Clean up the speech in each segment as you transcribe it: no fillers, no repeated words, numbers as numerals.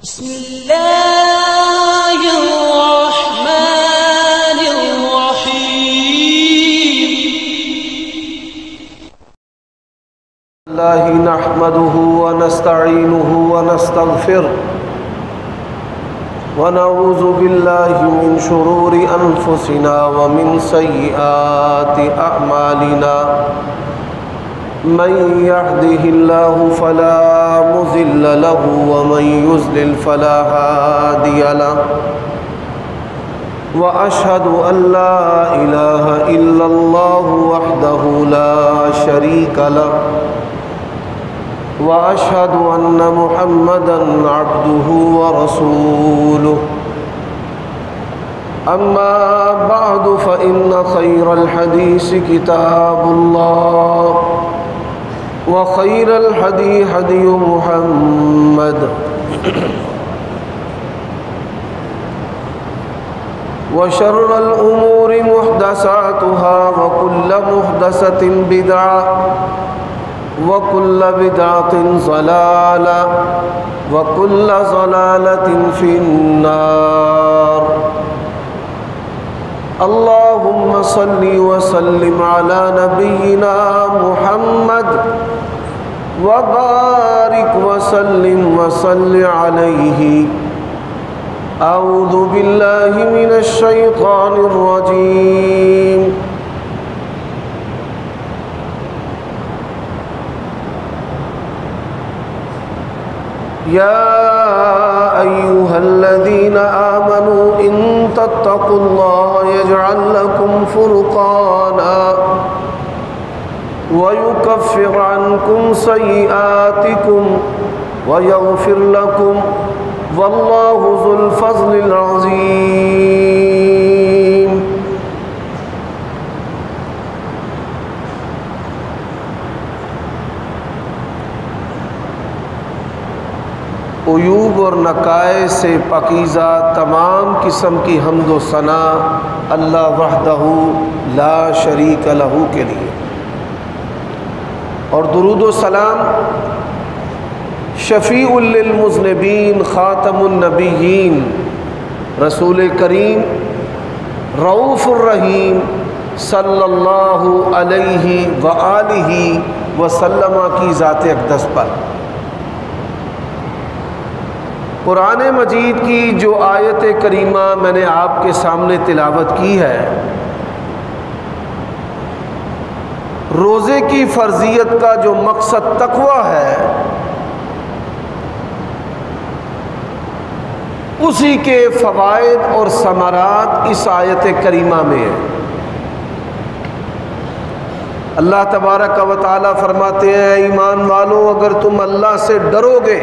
بسم الله الرحمن الرحيم. الله نحمده ونستعينه ونستغفره ونعوذ بالله من شرور أنفسنا ومن سيئات أعمالنا. من يهده الله فلا مضل له ومن يضلل فلا هادي له. وأشهد أن لا إله إلا الله وحده لا شريك له. وأشهد أن محمدًا عبده ورسوله. أما بعد فإن خير الحديث كتاب الله وخير الهدي هدي محمد وشر الأمور محدثاتها وكل محدثة بدعة وكل بدعة ضلالة وكل ضلالة في النار. اللهم صل وسلم على نبينا محمد وبارك وسلم وصل عليه. أعوذ بالله من الشيطان الرجيم. يا أيها الذين آمنوا إن تتقوا الله يجعل لكم فرقانا ويكفر عنكم سيئاتكم ويغفر لكم والله ذو الفضل العظيم. عیوب اور نقائص سے پاکیزہ تمام قسم کی حمد و ثنا اللہ وحدہ لا شریک لہ کے لیے، اور درود و سلام شفیع للمذنبین خاتم النبیین رسول کریم رؤوف الرحیم صلی اللہ علیہ وآلہ وسلم کی ذات اقدس پر. قرآن مجید کی جو آیت کریمہ میں نے آپ کے سامنے تلاوت کی ہے، روزے کی فرضیت کا جو مقصد تقویٰ ہے، اسی کے فوائد اور ثمرات اس آیت کریمہ میں ہیں. اللہ تبارک و تعالی فرماتے ہیں، ایمان والو اگر تم اللہ سے ڈرو گے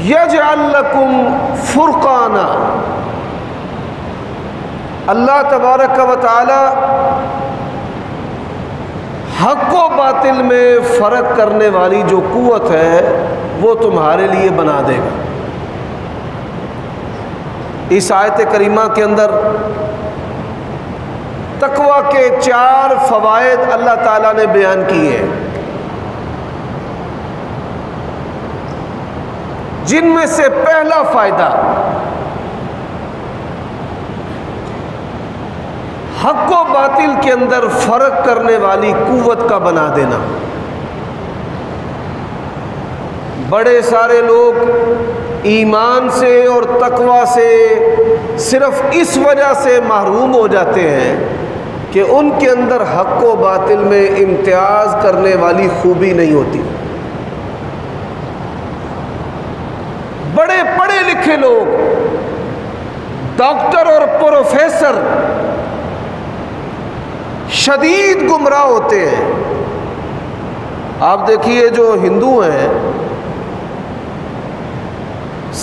یجعل لکم فرقانا، اللہ تبارک و تعالی حق و باطل میں فرق کرنے والی جو قوت ہے وہ تمہارے لیے بنا دے گا. اس آیت کریمہ کے اندر تقویٰ کے 4 فوائد اللہ تعالیٰ نے بیان کیے ہیں، جن میں سے پہلا فائدہ حق و باطل کے اندر فرق کرنے والی قوت کا بنا دینا. بڑے سارے لوگ ایمان سے اور تقویٰ سے صرف اس وجہ سے محروم ہو جاتے ہیں کہ ان کے اندر حق و باطل میں امتیاز کرنے والی خوبی نہیں ہوتی. بڑے پڑھے لکھے لوگ، ڈاکٹر اور پروفیسر شدید گمراہ ہوتے ہیں. آپ دیکھیے جو ہندو ہیں،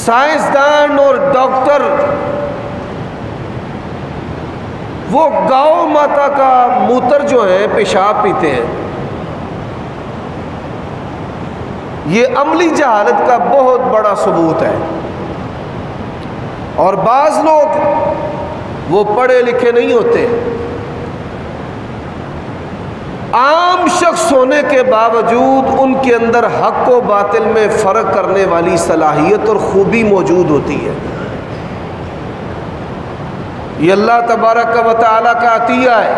سائنسدان اور ڈاکٹر، وہ گاؤ ماتا کا موتر جو ہے پیشاب پیتے ہیں. یہ عملی جہالت کا بہت بڑا ثبوت ہے. اور بعض لوگ وہ پڑھے لکھے نہیں ہوتے، عام شخص ہونے کے باوجود ان کے اندر حق و باطل میں فرق کرنے والی صلاحیت اور خوبی موجود ہوتی ہے۔ یہ اللہ تبارک و تعالیٰ کا عطیہ ہے۔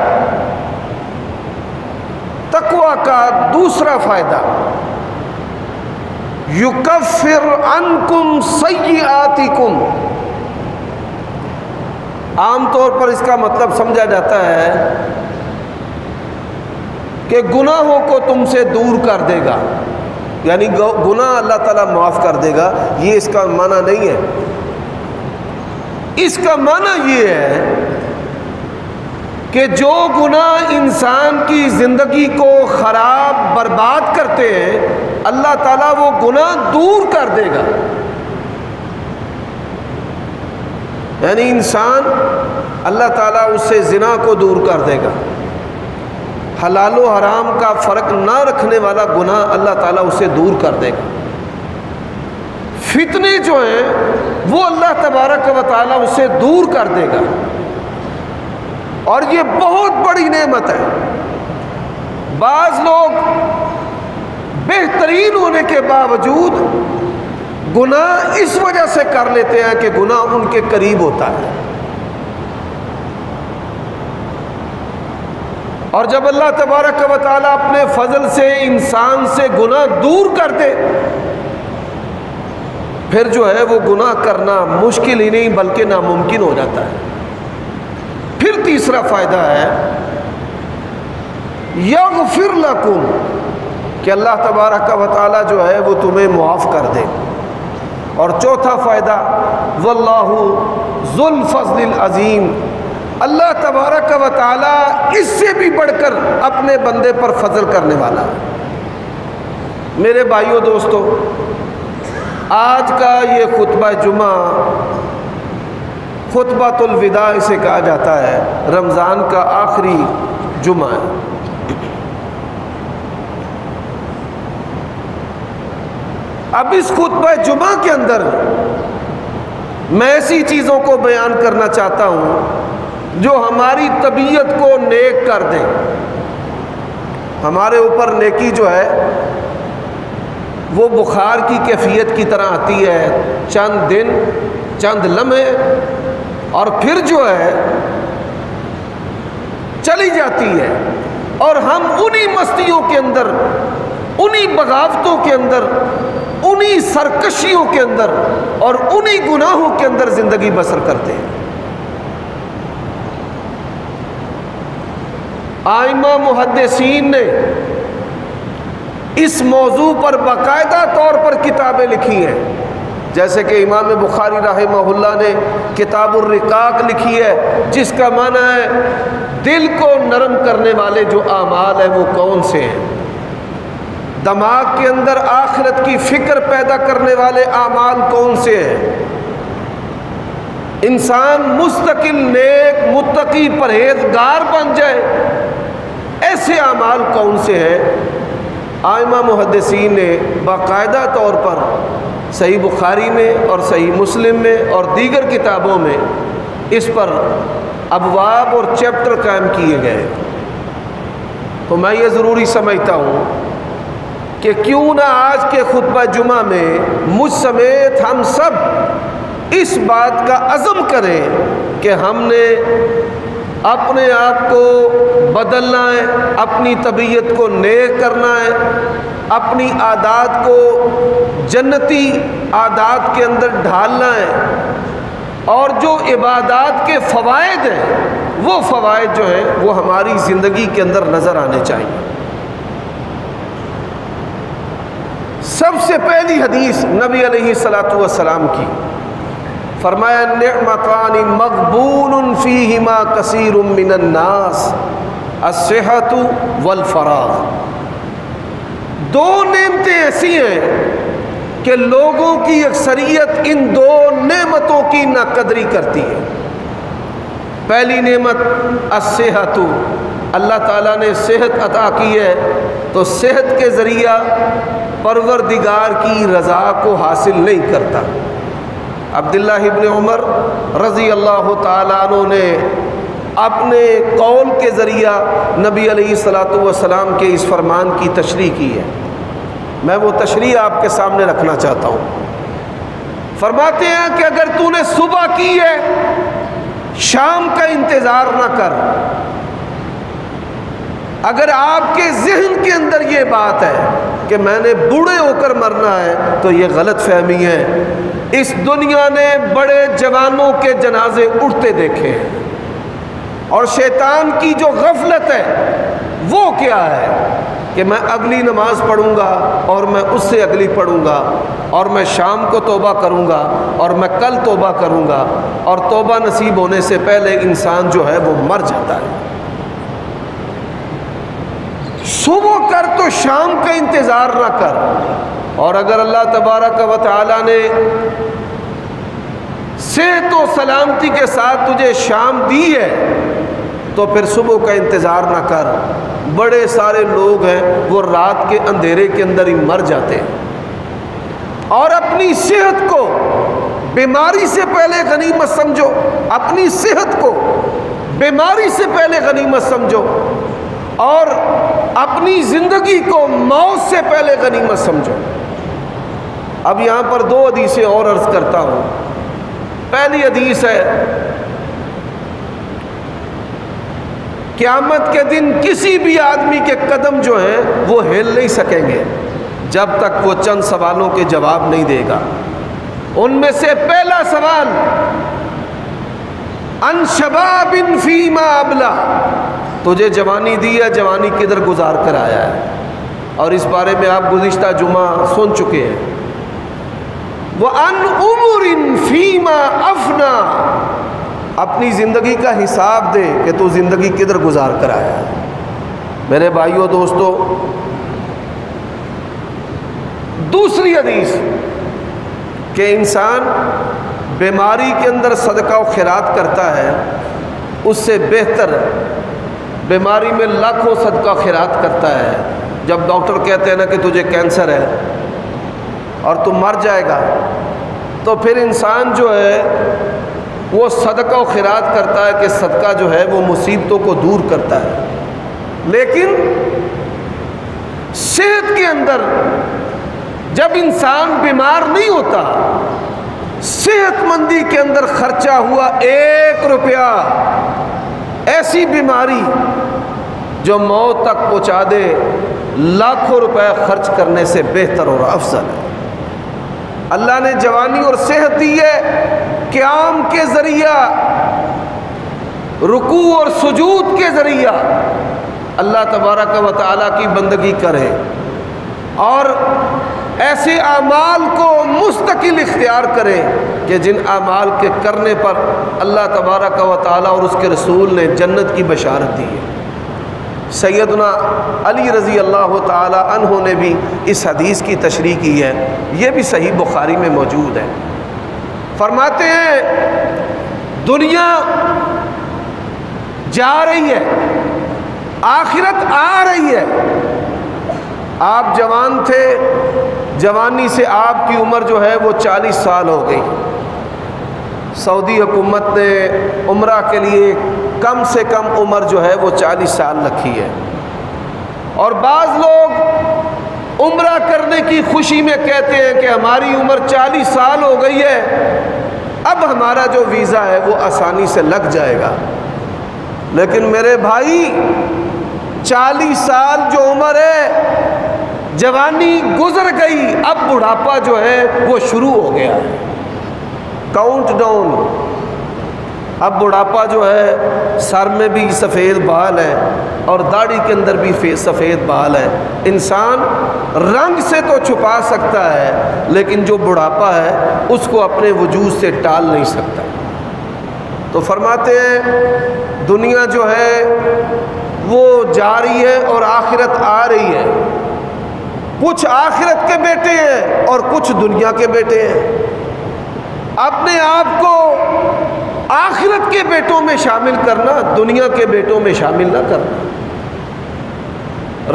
تقویٰ کا دوسرا فائدہ، یکفر عنکم سیئاتکم۔ عام طور پر اس کا مطلب سمجھا جاتا ہے کہ گناہوں کو تم سے دور کر دے گا، یعنی گناہ اللہ تعالیٰ معاف کر دے گا۔ یہ اس کا معنی نہیں ہے۔ اس کا معنی یہ ہے کہ جو گناہ انسان کی زندگی کو خراب برباد کرتے ہیں، اللہ تعالیٰ وہ گناہ دور کر دے گا۔ یعنی انسان، اللہ تعالیٰ اس سے زنا کو دور کر دے گا۔ حلال و حرام کا فرق نہ رکھنے والا گناہ اللہ تعالیٰ اسے دور کر دے گا۔ فتنے جو ہیں وہ اللہ تبارک و تعالیٰ اسے دور کر دے گا، اور یہ بہت بڑی نعمت ہے۔ بعض لوگ بہترین ہونے کے باوجود گناہ اس وجہ سے کر لیتے ہیں کہ گناہ ان کے قریب ہوتا ہے، اور جب اللہ تبارک و تعالیٰ اپنے فضل سے انسان سے گناہ دور کر دے، پھر جو ہے وہ گناہ کرنا مشکل ہی نہیں بلکہ ناممکن ہو جاتا ہے۔ پھر تیسرا فائدہ ہے یغفر لکم، کہ اللہ تبارک و تعالیٰ جو ہے وہ تمہیں معاف کر دے۔ اور چوتھا فائدہ واللہ ذو الفضل العظیم، اللہ تبارک و تعالیٰ اس سے بھی بڑھ کر اپنے بندے پر فضل کرنے والا ہے۔ میرے بھائیو دوستو، آج کا یہ خطبہ جمعہ خطبۃ الوداع اسے کہا جاتا ہے، رمضان کا آخری جمعہ ہے۔ اب اس خطبہ جمعہ کے اندر میں ایسی چیزوں کو بیان کرنا چاہتا ہوں جو ہماری طبیعت کو نیک کر دیں۔ ہمارے اوپر نیکی جو ہے وہ بخار کی کیفیت کی طرح آتی ہے، چند دن، چند لمحے، اور پھر جو ہے چلی جاتی ہے، اور ہم انہی مستیوں کے اندر، انہی بغاوتوں کے اندر، انہی سرکشیوں کے اندر اور انہی گناہوں کے اندر زندگی بسر کرتے ہیں۔ ائمہ محدثین نے اس موضوع پر باقاعدہ طور پر کتابیں لکھی ہیں، جیسے کہ امام بخاری رحمہ اللہ نے کتاب الرقاق لکھی ہے، جس کا معنی ہے دل کو نرم کرنے والے جو اعمال ہیں وہ کون سے ہیں، دماغ کے اندر آخرت کی فکر پیدا کرنے والے اعمال کون سے ہیں، انسان مستقل نیک متقی پرہیزگار بن جائے ایسے اعمال کون سے ہیں۔ ائمہ محدثین نے باقاعدہ طور پر صحیح بخاری میں اور صحیح مسلم میں اور دیگر کتابوں میں اس پر ابواب اور چیپٹر قائم کیے گئے۔ تو میں یہ ضروری سمجھتا ہوں کہ کیوں نہ آج کے خطبہ جمعہ میں مجھ سمیت ہم سب اس بات کا عزم کریں کہ ہم نے اپنے آپ کو بدلنا ہے، اپنی طبیعت کو نیک کرنا ہے، اپنی عادات کو جنتی عادات کے اندر ڈھالنا ہے، اور جو عبادات کے فوائد ہیں وہ فوائد جو ہیں وہ ہماری زندگی کے اندر نظر آنے چاہیے۔ سب سے پہلی حدیث نبی علیہ الصلوۃ والسلام کی، فرمایا نعمتان مغبون فیہما کثیر من الناس الصحۃ والفراغ، دو نعمتیں ایسی ہیں کہ لوگوں کی اکثریت ان دو نعمتوں کی ناقدری کرتی ہے۔ پہلی نعمت الصحۃ، اللہ تعالیٰ نے صحت عطا کی ہے تو صحت کے ذریعہ پروردگار کی رضا کو حاصل نہیں کرتا۔ عبداللہ ابن عمر رضی اللہ تعالیٰ عنہ نے اپنے قول کے ذریعہ نبی علیہ الصلوۃ والسلام کے اس فرمان کی تشریح کی ہے۔ میں وہ تشریح آپ کے سامنے رکھنا چاہتا ہوں۔ فرماتے ہیں کہ اگر تو نے صبح کی ہے، شام کا انتظار نہ کر۔ اگر آپ کے ذہن کے اندر یہ بات ہے کہ میں نے بوڑھے ہو کر مرنا ہے تو یہ غلط فہمی ہے۔ اس دنیا نے بڑے جوانوں کے جنازے اٹھتے دیکھے ہیں، اور شیطان کی جو غفلت ہے وہ کیا ہے کہ میں اگلی نماز پڑھوں گا اور میں اس سے اگلی پڑھوں گا، اور میں شام کو توبہ کروں گا، اور میں کل توبہ کروں گا، اور توبہ نصیب ہونے سے پہلے انسان جو ہے وہ مر جاتا ہے۔ صبح کر تو شام کا انتظار نہ کر، اور اگر اللہ تبارک و تعالی نے صحت و سلامتی کے ساتھ تجھے شام دی ہے تو پھر صبح کا انتظار نہ کر۔ بڑے سارے لوگ ہیں وہ رات کے اندھیرے کے اندر ہی مر جاتے ہیں، اور اپنی صحت کو بیماری سے پہلے غنیمت سمجھو، اپنی صحت کو بیماری سے پہلے غنیمت سمجھو، اور اپنی زندگی کو موت سے پہلے غنیمت سمجھو۔ اب یہاں پر دو حدیثیں اور عرض کرتا ہوں۔ پہلی حدیث ہے، قیامت کے دن کسی بھی آدمی کے قدم جو ہیں وہ ہل نہیں سکیں گے جب تک وہ چند سوالوں کے جواب نہیں دے گا۔ ان میں سے پہلا سوال، ان شباب فیما ابلا، تجھے جوانی دی ہے، جوانی کدھر گزار کر آیا ہے؟ اور اس بارے میں آپ گزشتہ جمعہ سن چکے ہیں۔ وَأَنْ عُمُرٍ فِيمَا أَفْنَا، اپنی زندگی کا حساب دے کہ تو زندگی کدھر گزار کر آیا ہے۔ میرے بھائیوں دوستو، دوسری حدیث کہ انسان بیماری کے اندر صدقہ و خیرات کرتا ہے، اس سے بہتر بیماری میں لاکھوں صدقہ خیرات کرتا ہے۔ جب ڈاکٹر کہتے ہیں نا کہ تجھے کینسر ہے اور تو مر جائے گا، تو پھر انسان جو ہے وہ صدقہ و خیرات کرتا ہے کہ صدقہ جو ہے وہ مصیبتوں کو دور کرتا ہے۔ لیکن صحت کے اندر جب انسان بیمار نہیں ہوتا، صحت مندی کے اندر خرچہ ہوا 1 روپیہ، ایسی بیماری جو موت تک پہنچا دے، لاکھوں روپے خرچ کرنے سے بہتر اور افضل ہے۔ اللہ نے جوانی اور صحت دی ہے، قیام کے ذریعہ، رکوع اور سجود کے ذریعہ اللہ تبارک و تعالیٰ کی بندگی کرے، اور ایسے اعمال کو مستقل اختیار کرے کہ جن اعمال کے کرنے پر اللہ تبارک و تعالیٰ اور اس کے رسول نے جنت کی بشارت دی ہے۔ سیدنا علی رضی اللہ تعالی عنہ نے بھی اس حدیث کی تشریح کی ہے، یہ بھی صحیح بخاری میں موجود ہے۔ فرماتے ہیں دنیا جا رہی ہے، آخرت آ رہی ہے۔ آپ جوان تھے، جوانی سے آپ کی عمر جو ہے وہ 40 سال ہو گئی۔ سعودی حکومت نے عمرہ کے لیے کم سے کم عمر جو ہے وہ 40 سال رکھی ہے، اور بعض لوگ عمرہ کرنے کی خوشی میں کہتے ہیں کہ ہماری عمر 40 سال ہو گئی ہے، اب ہمارا جو ویزا ہے وہ آسانی سے لگ جائے گا۔ لیکن میرے بھائی، 40 سال جو عمر ہے، جوانی گزر گئی، اب بڑھاپا جو ہے وہ شروع ہو گیا ہے۔ کاؤنٹ ڈاؤن، اب بڑھاپا جو ہے، سر میں بھی سفید بال ہے اور داڑھی کے اندر بھی سفید بال ہے۔ انسان رنگ سے تو چھپا سکتا ہے، لیکن جو بڑھاپا ہے اس کو اپنے وجود سے ٹال نہیں سکتا۔ تو فرماتے ہیں دنیا جو ہے وہ جا رہی ہے اور آخرت آ رہی ہے۔ کچھ آخرت کے بیٹے ہیں اور کچھ دنیا کے بیٹے ہیں۔ اپنے آپ کو آخرت کے بیٹوں میں شامل کرنا، دنیا کے بیٹوں میں شامل نہ کرنا۔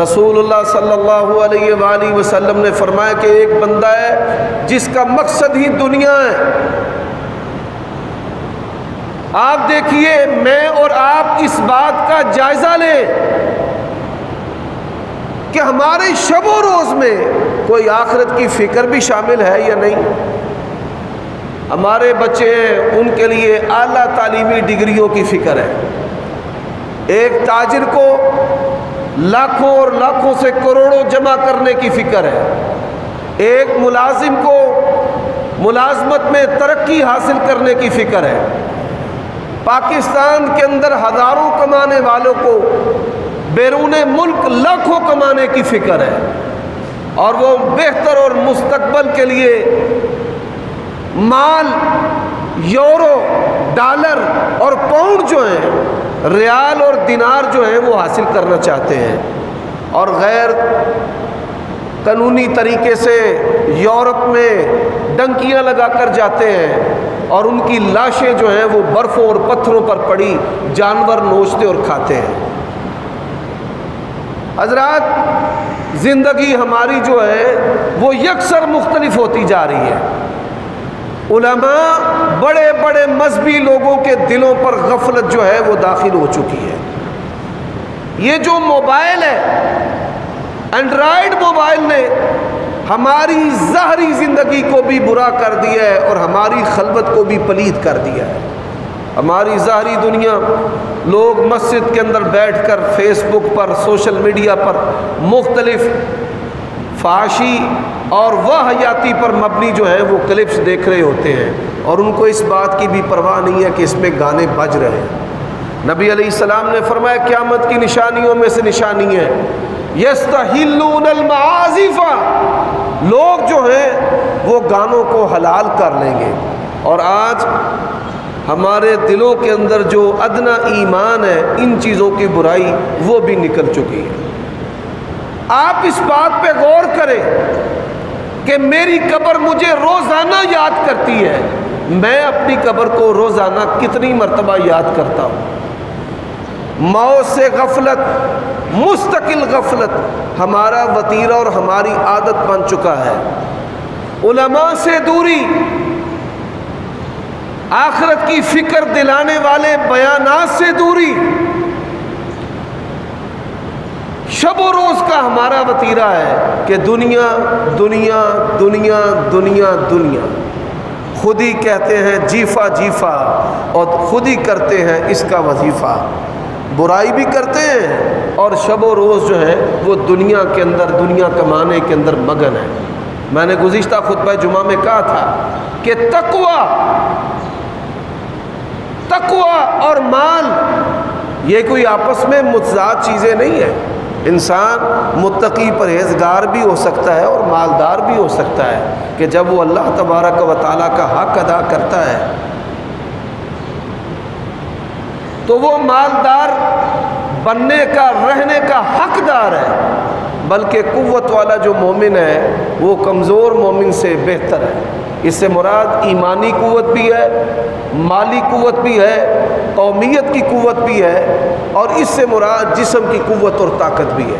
رسول اللہ صلی اللہ علیہ وآلہ وسلم نے فرمایا کہ ایک بندہ ہے جس کا مقصد ہی دنیا ہے، آپ دیکھیے میں اور آپ اس بات کا جائزہ لیں کہ ہمارے شب و روز میں کوئی آخرت کی فکر بھی شامل ہے یا نہیں. ہمارے بچے ہیں ان کے لیے اعلیٰ تعلیمی ڈگریوں کی فکر ہے. ایک تاجر کو لاکھوں اور لاکھوں سے کروڑوں جمع کرنے کی فکر ہے. ایک ملازم کو ملازمت میں ترقی حاصل کرنے کی فکر ہے. پاکستان کے اندر ہزاروں کمانے والوں کو بیرون ملک لاکھوں کمانے کی فکر ہے، اور وہ بہتر اور مستقبل کے لیے مال، یورو، ڈالر اور پاؤنڈ جو ہیں، ریال اور دینار جو ہیں وہ حاصل کرنا چاہتے ہیں، اور غیر قانونی طریقے سے یورپ میں ڈنکیاں لگا کر جاتے ہیں، اور ان کی لاشیں جو ہیں وہ برفوں اور پتھروں پر پڑی جانور نوچتے اور کھاتے ہیں. حضرات، زندگی ہماری جو ہے وہ یکسر مختلف ہوتی جا رہی ہے. علماء، بڑے بڑے مذہبی لوگوں کے دلوں پر غفلت جو ہے وہ داخل ہو چکی ہے. یہ جو موبائل ہے، اینڈرائیڈ موبائل نے ہماری ظاہری زندگی کو بھی برا کر دیا ہے اور ہماری خلوت کو بھی پلید کر دیا ہے. ہماری ظاہری دنیا، لوگ مسجد کے اندر بیٹھ کر فیس بک پر، سوشل میڈیا پر مختلف فحاشی اور واہیاتی پر مبنی جو ہے وہ کلپس دیکھ رہے ہوتے ہیں، اور ان کو اس بات کی بھی پرواہ نہیں ہے کہ اس میں گانے بج رہے ہیں. نبی علیہ السلام نے فرمایا قیامت کی نشانیوں میں سے نشانی ہے یستحلون المعازف، لوگ جو ہیں وہ گانوں کو حلال کر لیں گے. اور آج ہمارے دلوں کے اندر جو ادنا ایمان ہے، ان چیزوں کی برائی وہ بھی نکل چکی ہے. آپ اس بات پہ غور کریں کہ میری قبر مجھے روزانہ یاد کرتی ہے، میں اپنی قبر کو روزانہ کتنی مرتبہ یاد کرتا ہوں. موت سے غفلت، مستقل غفلت ہمارا وتیرہ اور ہماری عادت بن چکا ہے. علماء سے دوری، آخرت کی فکر دلانے والے بیانات سے دوری، شب و روز کا ہمارا وتیرہ ہے کہ دنیا دنیا دنیا دنیا دنیا. خود ہی کہتے ہیں جیفا جیفا، اور خود ہی کرتے ہیں اس کا وظیفہ. برائی بھی کرتے ہیں اور شب و روز جو ہے وہ دنیا کے اندر، دنیا کمانے کے اندر مگن ہے. میں نے گزشتہ خطبہ جمعہ میں کہا تھا کہ تقوی اور مال یہ کوئی آپس میں متضاد چیزیں نہیں ہیں. انسان متقی پرہیزگار بھی ہو سکتا ہے اور مالدار بھی ہو سکتا ہے کہ جب وہ اللہ تبارک و تعالیٰ کا حق ادا کرتا ہے تو وہ مالدار بننے کا، رہنے کا حقدار ہے. بلکہ قوت والا جو مومن ہے وہ کمزور مومن سے بہتر ہے. اس سے مراد ایمانی قوت بھی ہے، مالی قوت بھی ہے، قومیت کی قوت بھی ہے، اور اس سے مراد جسم کی قوت اور طاقت بھی ہے.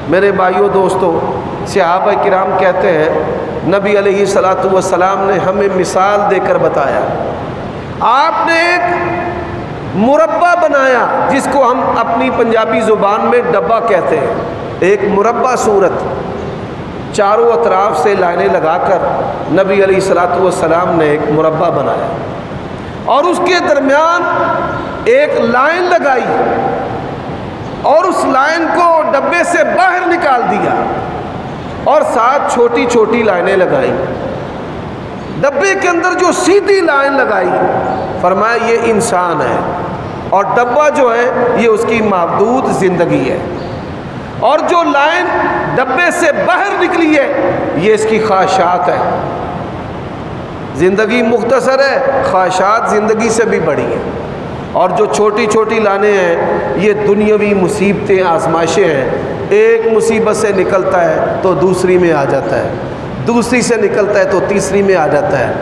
میرے بھائیوں دوستوں، صحابہ کرام کہتے ہیں نبی علیہ الصلاۃ والسلام نے ہمیں مثال دے کر بتایا. آپ نے ایک مربع بنایا جس کو ہم اپنی پنجابی زبان میں ڈبہ کہتے ہیں. ایک مربع صورت، چاروں اطراف سے لائنیں لگا کر نبی علیہ الصلاۃ والسلام نے ایک مربع بنایا، اور اس کے درمیان ایک لائن لگائی اور اس لائن کو ڈبے سے باہر نکال دیا، اور ساتھ چھوٹی چھوٹی لائنیں لگائی. ڈبے کے اندر جو سیدھی لائن لگائی، فرمایا یہ انسان ہے، اور ڈبہ جو ہے یہ اس کی محدود زندگی ہے، اور جو لائن ڈبے سے باہر نکلی ہے یہ اس کی خواہشات ہے. زندگی مختصر ہے، خواہشات زندگی سے بھی بڑی ہیں، اور جو چھوٹی چھوٹی لائنیں ہیں یہ دنیاوی مصیبتیں، آزمائشیں ہیں. ایک مصیبت سے نکلتا ہے تو دوسری میں آ جاتا ہے، دوسری سے نکلتا ہے تو تیسری میں آ جاتا ہے.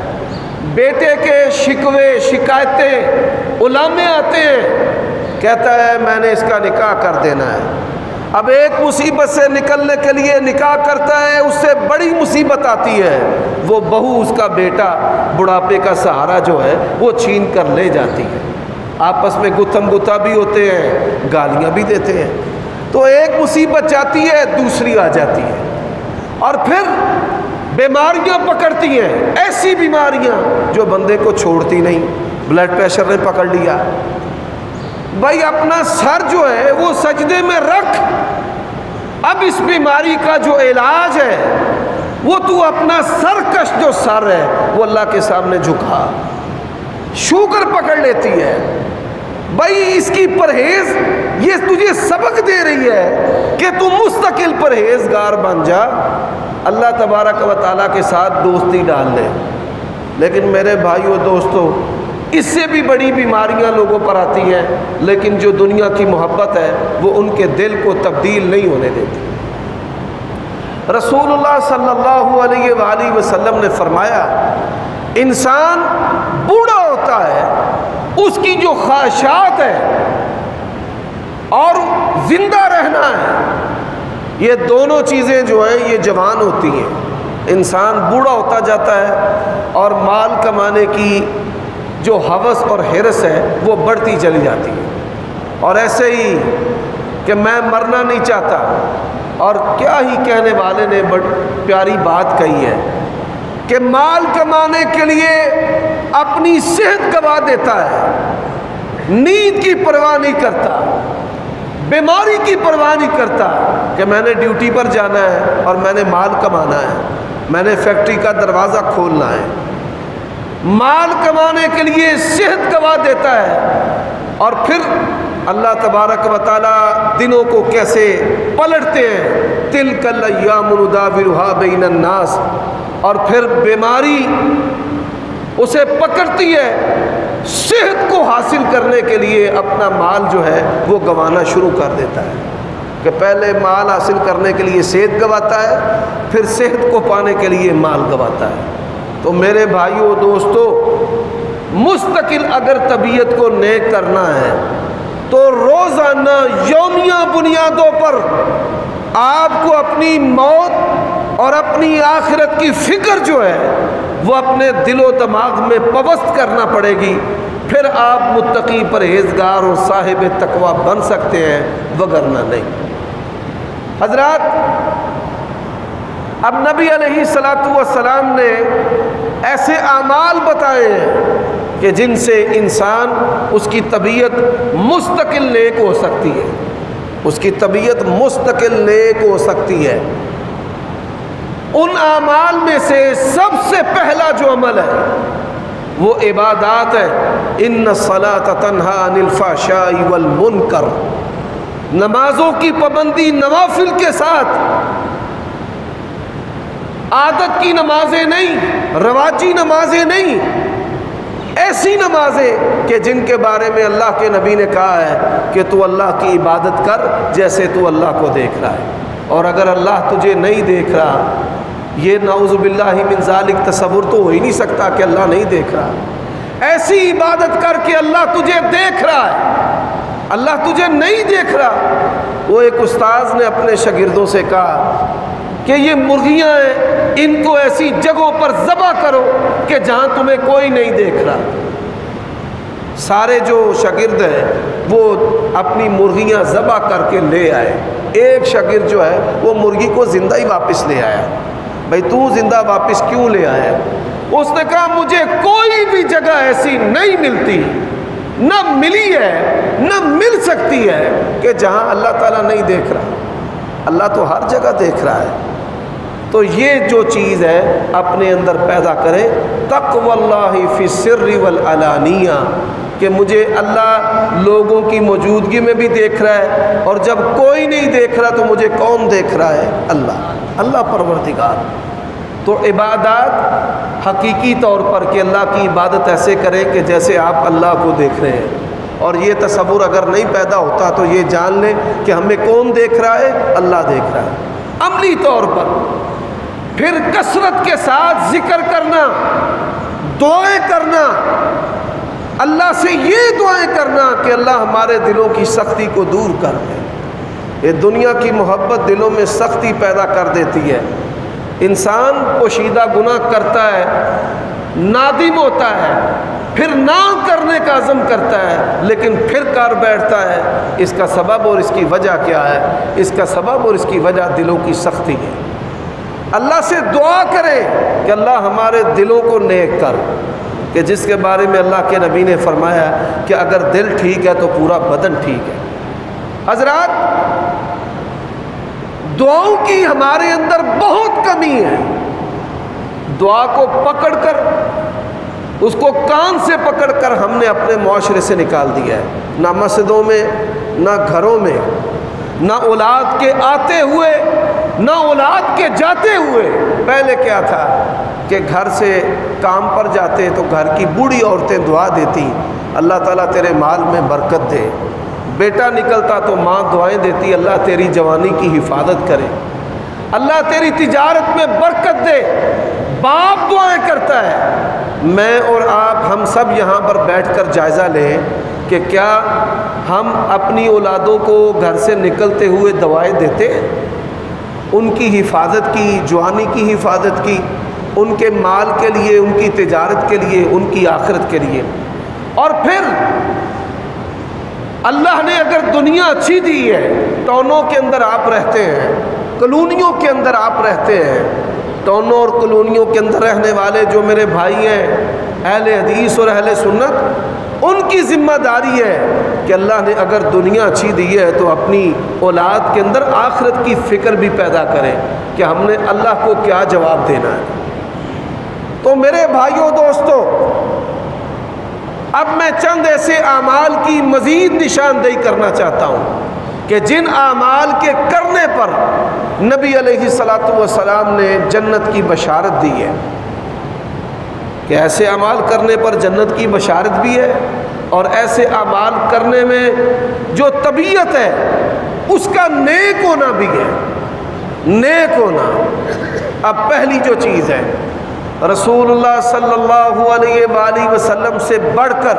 بیٹے کے شکوے، شکایتیں، علامے آتے ہیں، کہتا ہے میں نے اس کا نکاح کر دینا ہے. اب ایک مصیبت سے نکلنے کے لیے نکاح کرتا ہے، اس سے بڑی مصیبت آتی ہے، وہ بہو، اس کا بیٹا بڑھاپے کا سہارا جو ہے وہ چھین کر لے جاتی ہے. آپس میں گتھم گتھا بھی ہوتے ہیں، گالیاں بھی دیتے ہیں۔ تو ایک مصیبت جاتی ہے، دوسری آ جاتی ہے، اور پھر بیماریاں پکڑتی ہیں، ایسی بیماریاں جو بندے کو چھوڑتی نہیں۔ بلڈ پریشر نے پکڑ لیا، بھائی اپنا سر جو ہے وہ سجدے میں رکھ، اب اس بیماری کا جو علاج ہے وہ تو اپنا سرکش جو سر ہے وہ اللہ کے سامنے جھکا۔ شوگر پکڑ لیتی ہے، بھائی اس کی پرہیز یہ تجھے سبق دے رہی ہے کہ تم مستقل پرہیزگار بن جا، اللہ تبارک و تعالیٰ کے ساتھ دوستی ڈال لے۔ لیکن میرے بھائیو دوستو، اس سے بھی بڑی بیماریاں لوگوں پر آتی ہیں، لیکن جو دنیا کی محبت ہے وہ ان کے دل کو تبدیل نہیں ہونے دیتی۔ رسول اللہ صلی اللہ علیہ وآلہ وسلم نے فرمایا، انسان بوڑھا ہوتا ہے، اس کی جو خواہشات ہے اور زندہ رہنا ہے، یہ دونوں چیزیں جو ہیں یہ جوان ہوتی ہیں۔ انسان بوڑھا ہوتا جاتا ہے اور مال کمانے کی جو ہوس اور حرص ہے وہ بڑھتی چلی جاتی ہے، اور ایسے ہی کہ میں مرنا نہیں چاہتا، اور کیا ہی کہنے والے نے بڑی پیاری بات کہی ہے کہ مال کمانے کے لیے اپنی صحت گوا دیتا ہے، نیند کی پرواہ نہیں کرتا، بیماری کی پرواہ نہیں کرتا کہ میں نے ڈیوٹی پر جانا ہے اور میں نے مال کمانا ہے، میں نے فیکٹری کا دروازہ کھولنا ہے۔ مال کمانے کے لیے صحت گوا دیتا ہے، اور پھر اللہ تبارک و تعالیٰ دنوں کو کیسے پلٹتے ہیں، تلک الایام نداولها بین الناس، اور پھر بیماری اسے پکڑتی ہے، صحت کو حاصل کرنے کے لیے اپنا مال جو ہے وہ گنوانا شروع کر دیتا ہے، کہ پہلے مال حاصل کرنے کے لیے صحت گنواتا ہے، پھر صحت کو پانے کے لیے مال گنواتا ہے۔ تو میرے بھائیو دوستو، مستقل اگر طبیعت کو نیک کرنا ہے تو روزانہ یومیہ بنیادوں پر آپ کو اپنی موت اور اپنی آخرت کی فکر جو ہے وہ اپنے دل و دماغ میں پوست کرنا پڑے گی، پھر آپ متقی پرہیزگار اور صاحب تقوی بن سکتے ہیں، وگرنہ نہیں۔ حضرات، اب نبی علیہ السلام نے ایسے اعمال بتائے ہیں کہ جن سے انسان اس کی طبیعت مستقل نیک ہو سکتی ہے، اس کی طبیعت مستقل نیک ہو سکتی ہے۔ ان اعمال میں سے سب سے پہلا جو عمل ہے وہ عبادات ہے۔ ان الصلاۃ تنہی عن الفحشاء والمنکر، نمازوں کی پابندی نوافل کے ساتھ، عادت کی نمازیں نہیں، رواجی نمازیں نہیں، ایسی نمازیں کہ جن کے بارے میں اللہ کے نبی نے کہا ہے کہ تو اللہ کی عبادت کر جیسے تو اللہ کو دیکھ رہا ہے، اور اگر اللہ تجھے نہیں دیکھ رہا، یہ نعوذ باللہ من ذالک تصور تو ہو ہی نہیں سکتا کہ اللہ نہیں دیکھ رہا۔ ایسی عبادت کر کے اللہ تجھے دیکھ رہا ہے، اللہ تجھے نہیں دیکھ رہا۔ وہ ایک استاذ نے اپنے شاگردوں سے کہا کہ یہ مرغیاں ہیں، ان کو ایسی جگہوں پر ذبح کرو کہ جہاں تمہیں کوئی نہیں دیکھ رہا۔ سارے جو شاگرد ہیں وہ اپنی مرغیاں ذبح کر کے لے آئے، ایک شاگرد جو ہے وہ مرغی کو زندہ ہی واپس لے آیا۔ بھائی تو زندہ واپس کیوں لے آیا؟ اس نے کہا مجھے کوئی بھی جگہ ایسی نہیں ملتی، نہ ملی ہے نہ مل سکتی ہے کہ جہاں اللہ تعالیٰ نہیں دیکھ رہا۔ اللہ تو ہر جگہ دیکھ رہا ہے۔ تو یہ جو چیز ہے اپنے اندر پیدا کرے، تقوی اللہ فی السر والعلانیہ، کہ مجھے اللہ لوگوں کی موجودگی میں بھی دیکھ رہا ہے، اور جب کوئی نہیں دیکھ رہا تو مجھے کون دیکھ رہا ہے؟ اللہ پروردگار۔ تو عبادات حقیقی طور پر کہ اللہ کی عبادت ایسے کریں کہ جیسے آپ اللہ کو دیکھ رہے ہیں، اور یہ تصور اگر نہیں پیدا ہوتا تو یہ جان لیں کہ ہمیں کون دیکھ رہا ہے؟ اللہ دیکھ رہا ہے۔ عملی طور پر پھر کثرت کے ساتھ ذکر کرنا، دعائیں کرنا، اللہ سے یہ دعائیں کرنا کہ اللہ ہمارے دلوں کی سختی کو دور کر دے۔ یہ دنیا کی محبت دلوں میں سختی پیدا کر دیتی ہے۔ انسان پوشیدہ گناہ کرتا ہے، نادم ہوتا ہے، پھر نہ کرنے کا عزم کرتا ہے لیکن پھر کر بیٹھتا ہے، اس کا سبب اور اس کی وجہ کیا ہے؟ اس کا سبب اور اس کی وجہ دلوں کی سختی ہے۔ اللہ سے دعا کرے کہ اللہ ہمارے دلوں کو نیک کر، کہ جس کے بارے میں اللہ کے نبی نے فرمایا کہ اگر دل ٹھیک ہے تو پورا بدن ٹھیک ہے۔ حضرات، دعاؤں کی ہمارے اندر بہت کمی ہے۔ دعا کو پکڑ کر، اس کو کان سے پکڑ کر ہم نے اپنے معاشرے سے نکال دیا ہے۔ نہ مسجدوں میں، نہ گھروں میں، نہ اولاد کے آتے ہوئے، نہ اولاد کے جاتے ہوئے۔ پہلے کیا تھا کہ گھر سے کام پر جاتے تو گھر کی بوڑھی عورتیں دعا دیتی، اللہ تعالیٰ تیرے مال میں برکت دے۔ بیٹا نکلتا تو ماں دعائیں دیتی، اللہ تیری جوانی کی حفاظت کرے، اللہ تیری تجارت میں برکت دے۔ باپ دعائیں کرتا ہے۔ میں اور آپ، ہم سب یہاں پر بیٹھ کر جائزہ لیں کہ کیا ہم اپنی اولادوں کو گھر سے نکلتے ہوئے دعائیں دیتے؟ ان کی حفاظت کی، جوانی کی حفاظت کی، ان کے مال کے لیے، ان کی تجارت کے لیے، ان کی آخرت کے لیے۔ اور پھر اللہ نے اگر دنیا اچھی دی ہے، ٹاؤنوں کے اندر آپ رہتے ہیں، کالونیوں کے اندر آپ رہتے ہیں، ٹاؤنوں اور کالونیوں کے اندر رہنے والے جو میرے بھائی ہیں اہل حدیث اور اہل سنت، ان کی ذمہ داری ہے کہ اللہ نے اگر دنیا اچھی دی ہے تو اپنی اولاد کے اندر آخرت کی فکر بھی پیدا کریں کہ ہم نے اللہ کو کیا جواب دینا ہے۔ تو میرے بھائیوں، دوستوں، اب میں چند ایسے اعمال کی مزید نشاندہی کرنا چاہتا ہوں کہ جن اعمال کے کرنے پر نبی علیہ الصلوۃ والسلام نے جنت کی بشارت دی ہے، کہ ایسے اعمال کرنے پر جنت کی بشارت بھی ہے اور ایسے اعمال کرنے میں جو طبیعت ہے اس کا نیک ہونا بھی ہے۔ نیک ہونا، اب پہلی جو چیز ہے، رسول اللہ صلی اللہ علیہ وآلہ وسلم سے بڑھ کر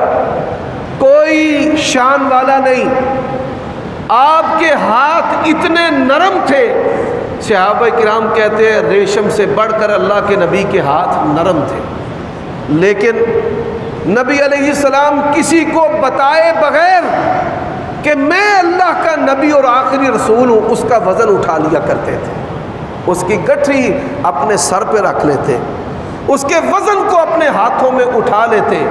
کوئی شان والا نہیں۔ آپ کے ہاتھ اتنے نرم تھے، صحابہ کرام کہتے ہیں ریشم سے بڑھ کر اللہ کے نبی کے ہاتھ نرم تھے، لیکن نبی علیہ السلام کسی کو بتائے بغیر کہ میں اللہ کا نبی اور آخری رسول ہوں، اس کا وزن اٹھا لیا کرتے تھے، اس کی گٹھری اپنے سر پہ رکھ لیتے، اس کے وزن کو اپنے ہاتھوں میں اٹھا لیتے۔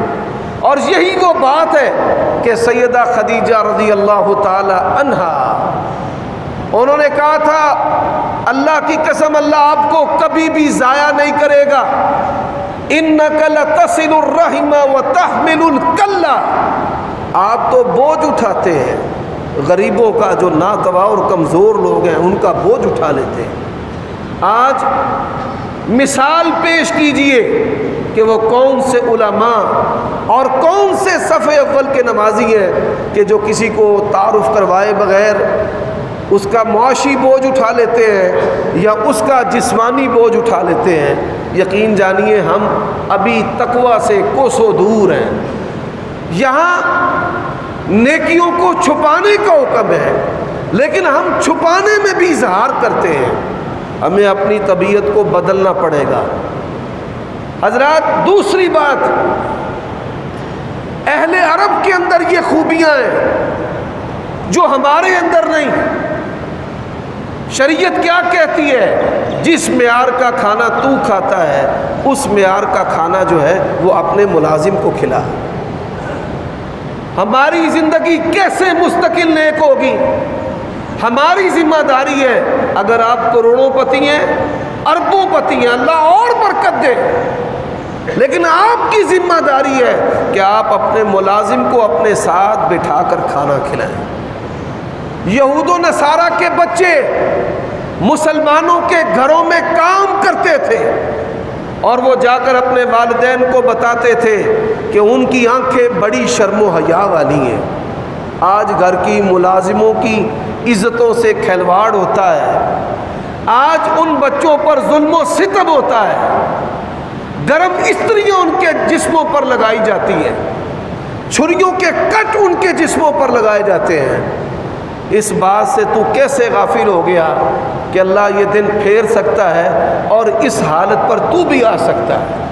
اور یہی وہ بات ہے کہ سیدہ خدیجہ رضی اللہ تعالی عنہا، انہوں نے کہا تھا اللہ کی قسم اللہ آپ کو کبھی بھی ضائع نہیں کرے گا، اِنَّكَ لَتَصِلُ الرَّحِمَ وَتَحْمِلُ الْكَلَّ، آپ تو بوجھ اٹھاتے ہیں، غریبوں کا، جو ناتواں اور کمزور لوگ ہیں ان کا بوجھ اٹھا لیتے ہیں۔ آج مثال پیش کیجئے کہ وہ کون سے علماء اور کون سے صف اول کے نمازی ہیں کہ جو کسی کو تعارف کروائے بغیر اس کا معاشی بوجھ اٹھا لیتے ہیں یا اس کا جسمانی بوجھ اٹھا لیتے ہیں۔ یقین جانیے ہم ابھی تقوی سے کوسوں دور ہیں۔ یہاں نیکیوں کو چھپانے کا حکم ہے، لیکن ہم چھپانے میں بھی اظہار کرتے ہیں۔ ہمیں اپنی طبیعت کو بدلنا پڑے گا۔ حضرات، دوسری بات، اہل عرب کے اندر یہ خوبیاں ہیں جو ہمارے اندر نہیں۔ شریعت کیا کہتی ہے؟ جس معیار کا کھانا تو کھاتا ہے اس معیار کا کھانا جو ہے وہ اپنے ملازم کو کھلا۔ ہماری زندگی کیسے مستقل نیک ہوگی؟ ہماری ذمہ داری ہے، اگر آپ کروڑوں پتی ہیں، اربوں پتی ہیں، اللہ اور برکت دے، لیکن آپ کی ذمہ داری ہے کہ آپ اپنے ملازم کو اپنے ساتھ بٹھا کر کھانا کھلائیں۔ یہود و نصارہ کے بچے مسلمانوں کے گھروں میں کام کرتے تھے اور وہ جا کر اپنے والدین کو بتاتے تھے کہ ان کی آنکھیں بڑی شرم و حیا والی ہیں۔ آج گھر کی ملازموں کی عزتوں سے کھلواڑ ہوتا ہے، آج ان بچوں پر ظلم و ستم ہوتا ہے، گرم استریاں ان کے جسموں پر لگائی جاتی ہیں، چھریوں کے کٹ ان کے جسموں پر لگائے جاتے ہیں۔ اس بات سے تو کیسے غافل ہو گیا کہ اللہ یہ دن پھیر سکتا ہے اور اس حالت پر تو بھی آ سکتا ہے؟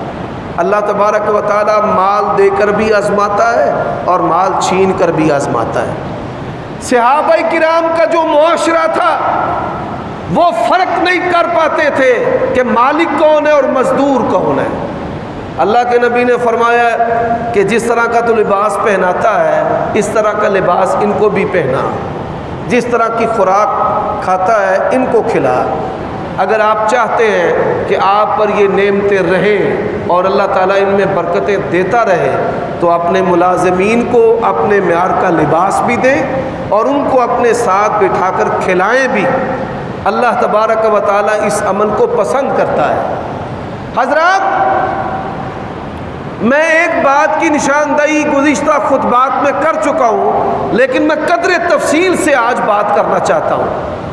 اللہ تبارک و تعالی مال دے کر بھی آزماتا ہے اور مال چھین کر بھی آزماتا ہے۔ صحابہ کرام کا جو معاشرہ تھا وہ فرق نہیں کر پاتے تھے کہ مالک کون ہے اور مزدور کون ہے۔ اللہ کے نبی نے فرمایا کہ جس طرح کا تو لباس پہناتا ہے اس طرح کا لباس ان کو بھی پہنا، جس طرح کی خوراک کھاتا ہے ان کو کھلا۔ اگر آپ چاہتے ہیں کہ آپ پر یہ نعمتیں رہیں اور اللہ تعالیٰ ان میں برکتیں دیتا رہے تو اپنے ملازمین کو اپنے معیار کا لباس بھی دیں اور ان کو اپنے ساتھ بٹھا کر کھلائیں بھی۔ اللہ تبارک و تعالیٰ اس عمل کو پسند کرتا ہے۔ حضرات، میں ایک بات کی نشاندہی گزشتہ خطبات میں کر چکا ہوں، لیکن میں قدر تفصیل سے آج بات کرنا چاہتا ہوں،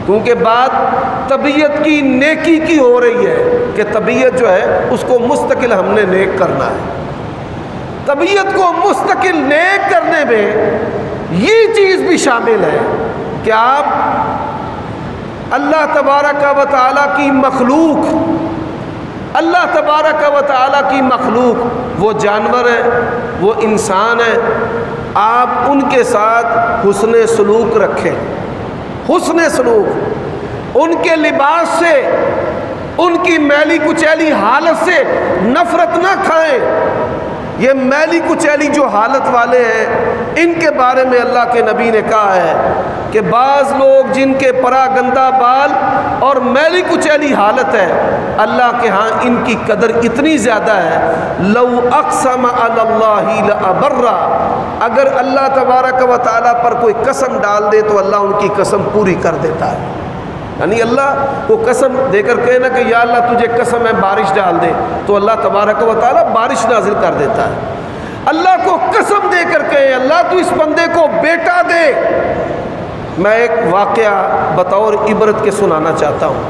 کیونکہ بات طبیعت کی نیکی کی ہو رہی ہے کہ طبیعت جو ہے اس کو مستقل ہم نے نیک کرنا ہے۔ طبیعت کو مستقل نیک کرنے میں یہ چیز بھی شامل ہے کہ آپ اللہ تبارک و تعالیٰ کی مخلوق، اللہ تبارک و تعالیٰ کی مخلوق، وہ جانور ہیں، وہ انسان ہیں، آپ ان کے ساتھ حسن سلوک رکھیں۔ حسن سلوک، ان کے لباس سے، ان کی میلی کچیلی حالت سے نفرت نہ کھائیں۔ یہ میلی کچیلی جو حالت والے ہیں ان کے بارے میں اللہ کے نبی نے کہا ہے کہ بعض لوگ جن کے پرا گندہ بال اور میلی کچیلی حالت ہے، اللہ کے ہاں ان کی قدر اتنی زیادہ ہے، لو اقسم علی اللہ لابرہ، اگر اللہ تبارک و تعالیٰ پر کوئی قسم ڈال دے تو اللہ ان کی قسم پوری کر دیتا ہے۔ یعنی اللہ کو قسم دے کر کہنا کہ یا اللہ تجھے قسم ہے بارش ڈال دے تو اللہ تبارک و تعالیٰ بارش نازل کر دیتا ہے۔ اللہ کو قسم دے کر کہے اللہ تو اس بندے کو بیٹا دے۔ میں ایک واقعہ بطور عبرت کے سنانا چاہتا ہوں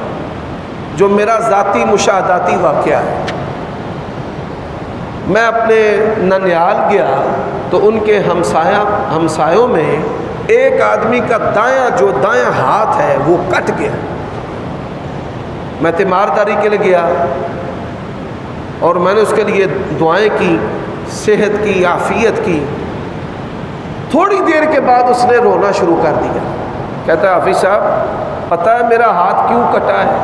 جو میرا ذاتی مشاہداتی واقعہ ہے۔ میں اپنے ننیال گیا تو ان کے ہمسایوں میں ایک آدمی کا دایاں ہاتھ ہے وہ کٹ گیا۔ میں تیمارداری کے لیے گیا اور میں نے اس کے لیے دعائیں کی، صحت کی، عافیت کی۔ تھوڑی دیر کے بعد اس نے رونا شروع کر دیا، کہتا ہے حافظ صاحب پتہ ہے میرا ہاتھ کیوں کٹا ہے؟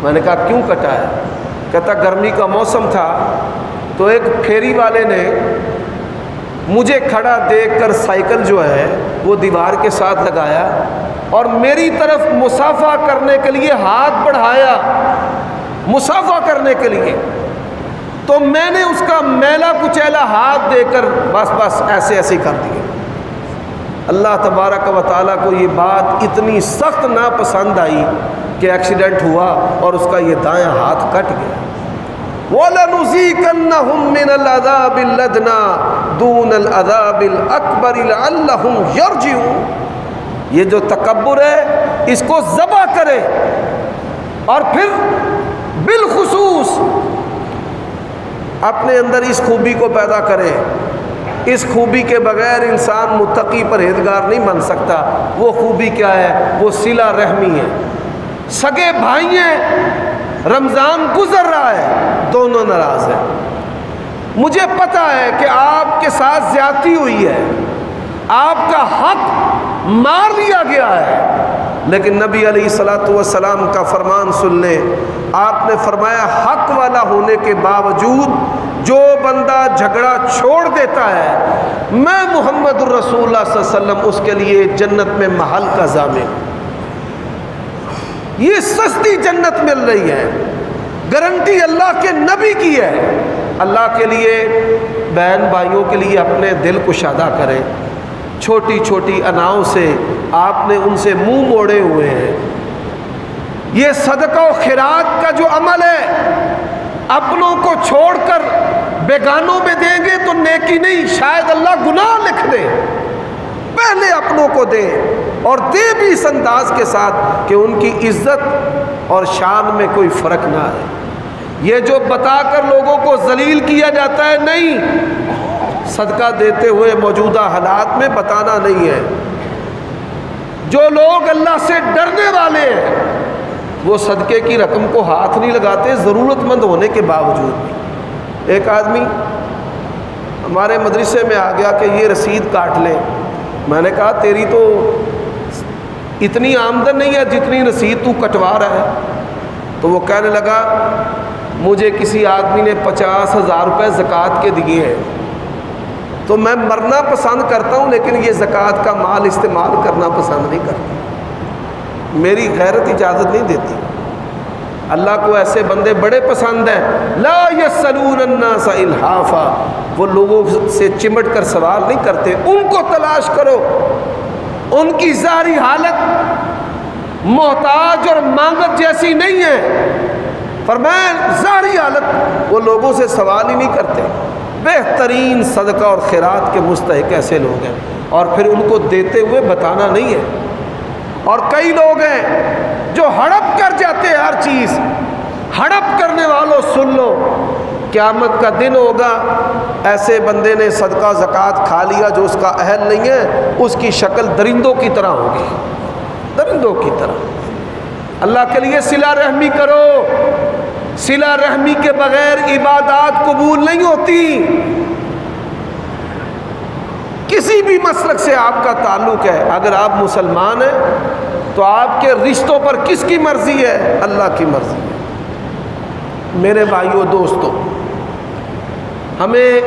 میں نے کہا کیوں کٹا ہے؟ کہتا گرمی کا موسم تھا تو ایک پھیری والے نے مجھے کھڑا دیکھ کر سائیکل جو ہے وہ دیوار کے ساتھ لگایا اور میری طرف مصافحہ کرنے کے لیے ہاتھ بڑھایا، مصافحہ کرنے کے لیے، تو میں نے اس کا میلا کچیلا ہاتھ دے کر بس ایسے ایسے کر دیا۔ اللہ تبارک و تعالیٰ کو یہ بات اتنی سخت ناپسند آئی کہ ایکسیڈنٹ ہوا اور اس کا یہ دایاں ہاتھ کٹ گیا۔ وَلَنُذِيقَنَّهُم مِّنَ الْعَذَابِ الْأَدْنَىٰ دُونَ الْعَذَابِ الْأَكْبَرِ لَعَلَّهُمْ يَرْجِعُونَ۔ یہ جو تکبر ہے اس کو ذبح کرے اور پھر بالخصوص اپنے اندر اس خوبی کو پیدا کرے۔ اس خوبی کے بغیر انسان متقی پرہیزگار نہیں بن سکتا۔ وہ خوبی کیا ہے؟ وہ صلہ رحمی ہے۔ سگے بھائی ہیں، رمضان گزر رہا ہے، دونوں ناراض ہیں۔ مجھے پتہ ہے کہ آپ کے ساتھ زیادتی ہوئی ہے، آپ کا حق مار لیا گیا ہے، لیکن نبی علیہ الصلوۃ والسلام کا فرمان سن لیں۔ آپ نے فرمایا حق والا ہونے کے باوجود جو بندہ جھگڑا چھوڑ دیتا ہے میں محمد الرسول اللہ صلی اللہ علیہ وسلم اس کے لیے جنت میں محل کا ضامن۔ یہ سستی جنت مل رہی ہے، گارنٹی اللہ کے نبی کی ہے۔ اللہ کے لیے بہن بھائیوں کے لیے اپنے دل کشادہ کریں۔ چھوٹی چھوٹی اناؤں سے آپ نے ان سے منہ موڑے ہوئے ہیں۔ یہ صدقہ و خیرات کا جو عمل ہے اپنوں کو چھوڑ کر بیگانوں میں دیں گے تو نیکی نہیں، شاید اللہ گناہ لکھ دے۔ پہلے اپنوں کو دیں اور دے بھی اس انداز کے ساتھ کہ ان کی عزت اور شان میں کوئی فرق نہ آئے۔ یہ جو بتا کر لوگوں کو ذلیل کیا جاتا ہے، نہیں، صدقہ دیتے ہوئے موجودہ حالات میں بتانا نہیں ہے۔ جو لوگ اللہ سے ڈرنے والے ہیں وہ صدقے کی رقم کو ہاتھ نہیں لگاتے ضرورت مند ہونے کے باوجود بھی۔ ایک آدمی ہمارے مدرسے میں آ گیا کہ یہ رسید کاٹ لے. میں نے کہا تیری تو اتنی آمدن نہیں ہے جتنی رسید تو کٹوا رہا ہے. تو وہ کہنے لگا مجھے کسی آدمی نے 50,000 روپے زکوٰۃ کے دیے ہیں، تو میں مرنا پسند کرتا ہوں لیکن یہ زکوٰۃ کا مال استعمال کرنا پسند نہیں کرتا، میری غیرت اجازت نہیں دیتی. اللہ کو ایسے بندے بڑے پسند ہیں. لا یسألون الناس الحافا، وہ لوگوں سے چمٹ کر سوال نہیں کرتے. ان کو تلاش کرو، ان کی ظاہری حالت محتاج اور مانگت جیسی نہیں ہے. فرمایا ظاہری حالت وہ لوگوں سے سوال ہی نہیں کرتے. بہترین صدقہ اور خیرات کے مستحق ایسے لوگ ہیں، اور پھر ان کو دیتے ہوئے بتانا نہیں ہے. اور کئی لوگ ہیں جو ہڑپ کر جاتے ہیں ہر چیز. ہڑپ کرنے والوں سن لو، قیامت کا دن ہوگا، ایسے بندے نے صدقہ زکوٰۃ کھا لیا جو اس کا اہل نہیں ہے، اس کی شکل درندوں کی طرح ہوگی، درندوں کی طرح. اللہ کے لیے صلہ رحمی کرو. صلہ رحمی کے بغیر عبادات قبول نہیں ہوتی. کسی بھی مسلک سے آپ کا تعلق ہے، اگر آپ مسلمان ہیں تو آپ کے رشتوں پر کس کی مرضی ہے؟ اللہ کی مرضی ہے. میرے بھائیوں دوستوں، ہمیں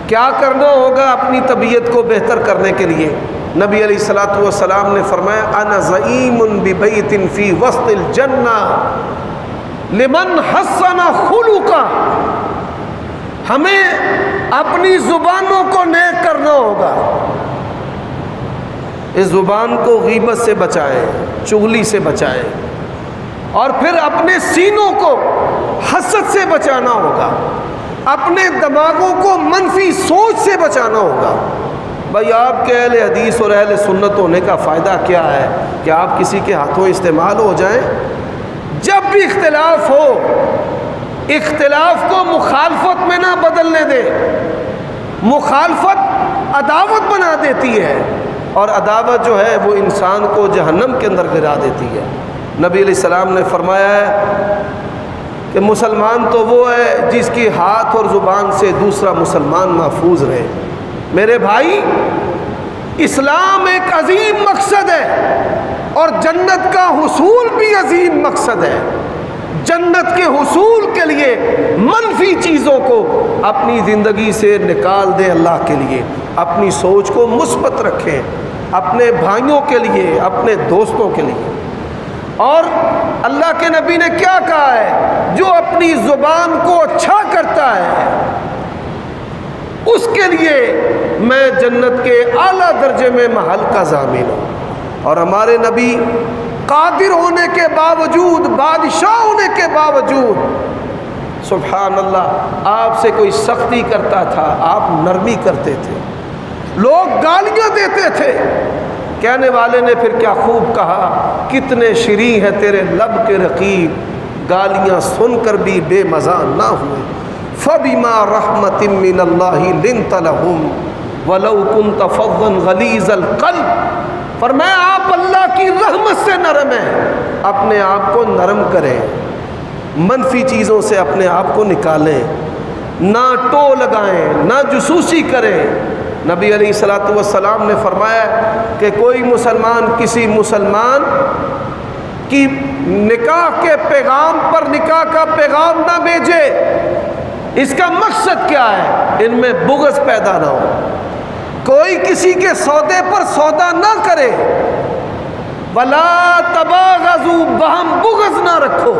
کیا کرنا ہوگا اپنی طبیعت کو بہتر کرنے کے لیے؟ نبی علیہ الصلوۃ والسلام نے فرمایا انا زعیم ببیت فی وسط الجنہ لمن حسن خلقہ. ہمیں اپنی زبانوں کو نیک کرنا ہوگا. اس زبان کو غیبت سے بچائیں، چغلی سے بچائیں، اور پھر اپنے سینوں کو حسد سے بچانا ہوگا. اپنے دماغوں کو منفی سوچ سے بچانا ہوگا. بھائی آپ کے اہل حدیث اور اہل سنت ہونے کا فائدہ کیا ہے کہ آپ کسی کے ہاتھوں استعمال ہو جائیں؟ جب بھی اختلاف ہو، اختلاف کو مخالفت میں نہ بدلنے دے. مخالفت عداوت بنا دیتی ہے، اور عداوت جو ہے وہ انسان کو جہنم کے اندر گرا دیتی ہے. نبی علیہ السلام نے فرمایا ہے کہ مسلمان تو وہ ہے جس کی ہاتھ اور زبان سے دوسرا مسلمان محفوظ رہے. میرے بھائی، اسلام ایک عظیم مقصد ہے، اور جنت کا حصول بھی عظیم مقصد ہے. جنت کے حصول کے لیے منفی چیزوں کو اپنی زندگی سے نکال دیں. اللہ کے لیے اپنی سوچ کو مثبت رکھیں، اپنے بھائیوں کے لیے، اپنے دوستوں کے لیے. اور اللہ کے نبی نے کیا کہا ہے؟ جو اپنی زبان کو اچھا کرتا ہے اس کے لیے میں جنت کے اعلیٰ درجے میں محل کا ضامن ہوں. اور ہمارے نبی قادر ہونے کے باوجود، بادشاہ ہونے کے باوجود، سبحان اللہ، آپ سے کوئی سختی کرتا تھا آپ نرمی کرتے تھے. لوگ گالیاں دیتے تھے، کہنے والے نے پھر کیا خوب کہا، کتنے شیریں ہیں تیرے لب کے رقیب، گالیاں سن کر بھی بے مزہ نہ ہوئے. فَبِمَا رَحْمَةٍ مِّنَ اللَّهِ لِنْتَ لَهُمْ وَلَوْ كُنْتَ فَظًّا غَلِيظَ الْقَلْبِ. فرمایا آپ اللہ کی رحمت سے نرم ہیں، اپنے آپ کو نرم کریں، منفی چیزوں سے اپنے آپ کو نکالیں، نہ ٹو لگائیں، نہ جسوسی کریں. نبی علیہ الصلوۃ والسلام نے فرمایا کہ کوئی مسلمان کسی مسلمان کی نکاح کے پیغام پر نکاح کا پیغام نہ بھیجے. اس کا مقصد کیا ہے؟ ان میں بغض پیدا نہ ہو. کوئی کسی کے سودے پر سودا نہ کرے. وَلَا تَبَاغَضُوا، باہم بغض نہ رکھو.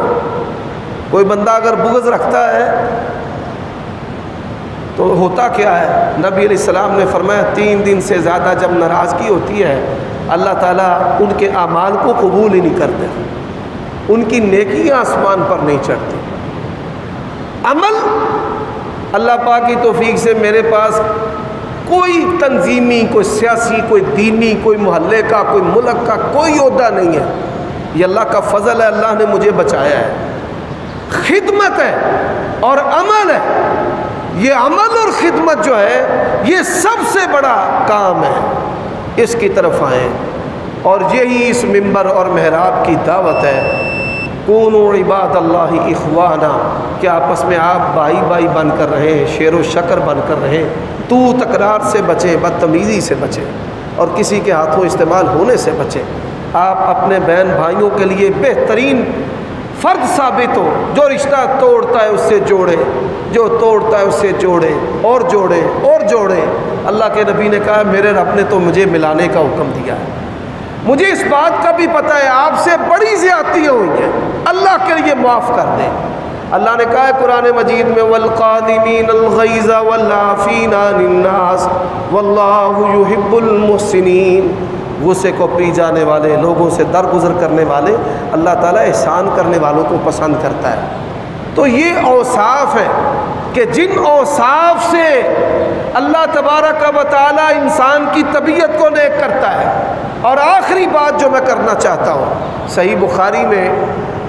کوئی بندہ اگر بغض رکھتا ہے تو ہوتا کیا ہے؟ نبی علیہ السلام نے فرمایا 3 دن سے زیادہ جب ناراضگی ہوتی ہے اللہ تعالیٰ ان کے اعمال کو قبول ہی نہیں کرتے، ان کی نیکیاں آسمان پر نہیں چڑھتی. عمل اللہ پاک کی توفیق سے میرے پاس کوئی تنظیمی، کوئی سیاسی، کوئی دینی، کوئی محلے کا، کوئی ملک کا کوئی عہدہ نہیں ہے. یہ اللہ کا فضل ہے، اللہ نے مجھے بچایا ہے. خدمت ہے اور عمل ہے. یہ عمل اور خدمت جو ہے یہ سب سے بڑا کام ہے. اس کی طرف آئیں، اور یہی اس منبر اور محراب کی دعوت ہے کونوا عباد اللہ اخوانا، کہ آپس میں آپ بھائی بھائی بن کر رہیں، شیر و شکر بن کر رہیں، تو تکرار سے بچیں، بدتمیزی سے بچیں، اور کسی کے ہاتھوں استعمال ہونے سے بچیں۔ آپ اپنے بہن بھائیوں کے لیے بہترین فرد ثابت ہو، جو رشتہ توڑتا ہے اس سے جوڑے، جو توڑتا ہے اس سے جوڑے اور جوڑے اور جوڑے۔ اللہ کے نبی نے کہا میرے رب نے تو مجھے ملانے کا حکم دیا ہے، مجھے اس بات کا بھی پتہ ہے آپ سے بڑی زیادتیاں ہوئی ہیں، اللہ کے لیے معاف کر دیں۔ اللہ نے کہا ہے قرآن مجید میں والقاظمین الغیظ والعافین عن الناس واللہ یحب المحسنین، غصے کو پی جانے والے، لوگوں سے درگزر کرنے والے، اللہ تعالیٰ احسان کرنے والوں کو پسند کرتا ہے۔ تو یہ اوصاف ہے کہ جن اوصاف سے اللہ تبارک و تعالیٰ انسان کی طبیعت کو نیک کرتا ہے۔ اور آخری بات جو میں کرنا چاہتا ہوں، صحیح بخاری میں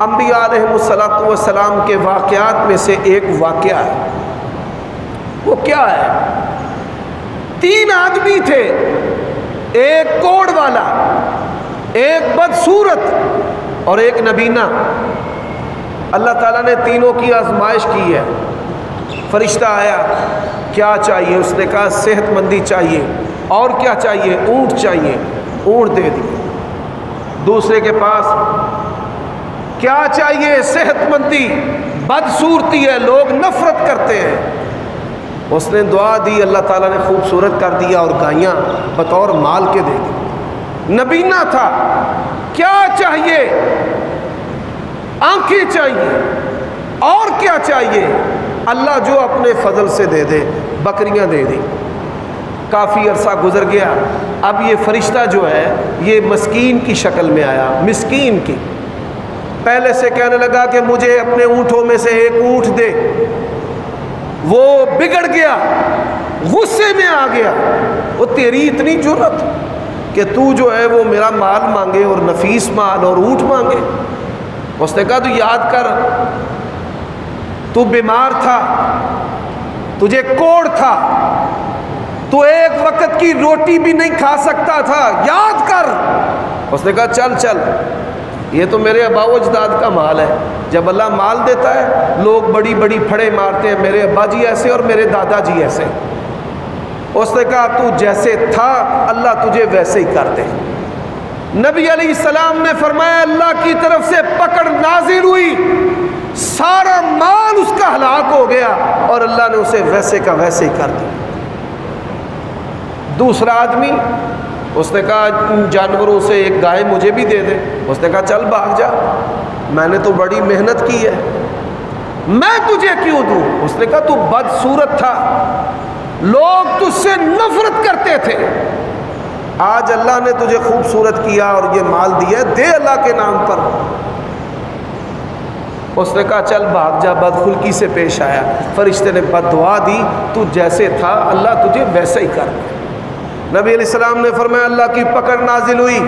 انبیاء علیہ السلام کے واقعات میں سے ایک واقعہ ہے۔ وہ کیا ہے؟ 3 آدمی تھے، ایک کوڑ والا، ایک بدصورت اور ایک نبینا۔ اللہ تعالیٰ نے تینوں کی آزمائش کی ہے۔ فرشتہ آیا، کیا چاہیے؟ اس نے کہا صحت مندی چاہیے۔ اور کیا چاہیے؟ اونٹ چاہیے، اونٹ دے دی۔ دوسرے کے پاس کیا چاہیے؟ صحت مندی، بدصورتی ہے، لوگ نفرت کرتے ہیں۔ اس نے دعا دی، اللہ تعالیٰ نے خوبصورت کر دیا اور گائیاں بطور مال کے دے دی۔ نبینا تھا، کیا چاہیے؟ آنکھیں چاہیے۔ اور کیا چاہیے؟ اللہ جو اپنے فضل سے دے دے، بکریاں دے دی۔ کافی عرصہ گزر گیا، اب یہ فرشتہ جو ہے یہ مسکین کی شکل میں آیا، مسکین کی۔ پہلے سے کہنے لگا کہ مجھے اپنے اونٹوں میں سے ایک اونٹ دے۔ وہ بگڑ گیا، غصے میں آ گیا، وہ تیری اتنی جرأت کہ تو جو ہے وہ میرا مال مانگے اور نفیس مال اور اونٹ مانگے۔ اس نے کہا تو یاد کر، تو بیمار تھا، تجھے کوڑ تھا، تو ایک وقت کی روٹی بھی نہیں کھا سکتا تھا، یاد کر۔ اس نے کہا چل چل، یہ تو میرے ابا و اجداد کا مال ہے۔ جب اللہ مال دیتا ہے لوگ بڑی بڑی پھڑے مارتے ہیں، میرے ابا جی ایسے اور میرے دادا جی ایسے۔ اس نے کہا تو جیسے تھا اللہ تجھے ویسے ہی کر دے۔ نبی علیہ السلام نے فرمایا اللہ کی طرف سے پکڑ نازل ہوئی، سارا مال اس کا ہلاک ہو گیا اور اللہ نے اسے ویسے کا ویسے ہی کر دیا۔ دوسرا آدمی، اس نے کہا ان جانوروں سے ایک گائے مجھے بھی دے دے۔ اس نے کہا چل بھاگ جا، میں نے تو بڑی محنت کی ہے، میں تجھے کیوں دوں؟ اس نے کہا تو بدصورت تھا، لوگ تجھ سے نفرت کرتے تھے، آج اللہ نے تجھے خوبصورت کیا اور یہ مال دیا، دے اللہ کے نام پر۔ اس نے کہا چل بھاگ جا، بدخلقی سے پیش آیا۔ فرشتے نے بد دعا دی، تو جیسے تھا اللہ تجھے ویسے ہی کر دے۔ نبی علیہ السلام نے فرمایا اللہ کی پکڑ نازل ہوئی،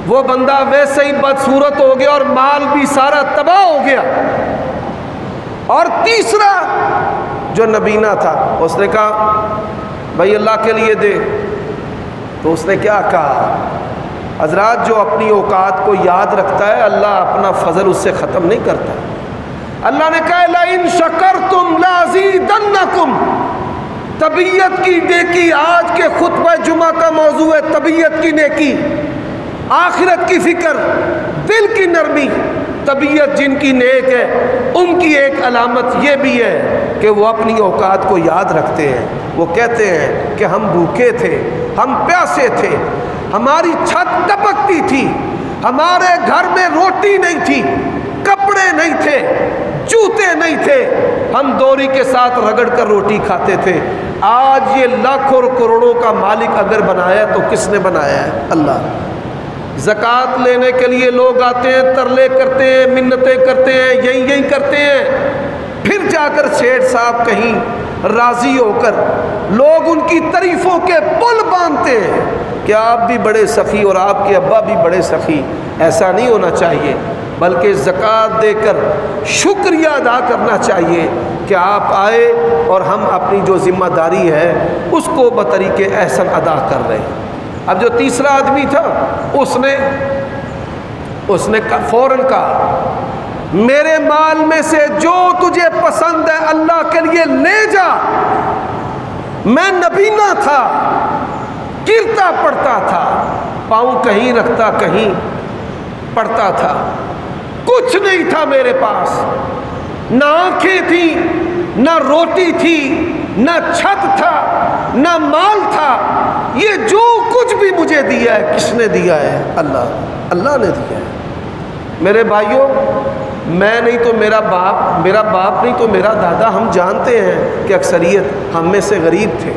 وہ بندہ ویسے ہی بدصورت ہو گیا اور مال بھی سارا تباہ ہو گیا۔ اور تیسرا جو نبینا تھا، اس نے کہا بھائی اللہ کے لیے دے۔ تو اس نے کیا کہا؟ حضرات جو اپنی اوقات کو یاد رکھتا ہے اللہ اپنا فضل اس سے ختم نہیں کرتا۔ اللہ نے کہا لئن شکرتم لازیدنکم، طبیعت کی نیکی۔ آج کے خطبہ جمعہ کا موضوع ہے طبیعت کی نیکی، آخرت کی فکر، دل کی نرمی۔ طبیعت جن کی نیک ہے ان کی ایک علامت یہ بھی ہے کہ وہ اپنی اوقات کو یاد رکھتے ہیں۔ وہ کہتے ہیں کہ ہم بھوکے تھے، ہم پیاسے تھے، ہماری چھت ٹپکتی تھی، ہمارے گھر میں روٹی نہیں تھی، کپڑے نہیں تھے، جوتے نہیں تھے، ہم دوری کے ساتھ رگڑ کر روٹی کھاتے تھے۔ آج یہ لاکھوں اور کروڑوں کا مالک اگر بنایا تو کس نے بنایا ہے؟ اللہ۔ زکوٰۃ لینے کے لیے لوگ آتے ہیں، ترلے کرتے ہیں، منتیں کرتے ہیں، یہی کرتے ہیں، پھر جا کر سیٹھ صاحب کہیں راضی ہو کر لوگ ان کی تعریفوں کے پل باندھتے ہیں کہ آپ بھی بڑے سخی اور آپ کے ابا بھی بڑے سخی۔ ایسا نہیں ہونا چاہیے، بلکہ زکوٰۃ دے کر شکریہ ادا کرنا چاہیے کہ آپ آئے اور ہم اپنی جو ذمہ داری ہے اس کو بطریق احسن ادا کر رہے ہیں۔ اب جو تیسرا آدمی تھا اس نے اس نے فوراً کہا میرے مال میں سے جو تجھے پسند ہے اللہ کے لیے لے جا. میں نبینا تھا, گرتا پڑتا تھا, پاؤں کہیں رکھتا کہیں پڑتا تھا, کچھ نہیں تھا میرے پاس, نہ آنکھیں تھیں, نہ روٹی تھی, نہ چھت تھا, نہ مال تھا. یہ جو کچھ بھی مجھے دیا ہے کس نے دیا ہے؟ اللہ نے دیا ہے. میرے بھائیوں, میں نہیں تو میرا باپ نہیں تو میرا دادا, ہم جانتے ہیں کہ اکثریت ہم میں سے غریب تھے,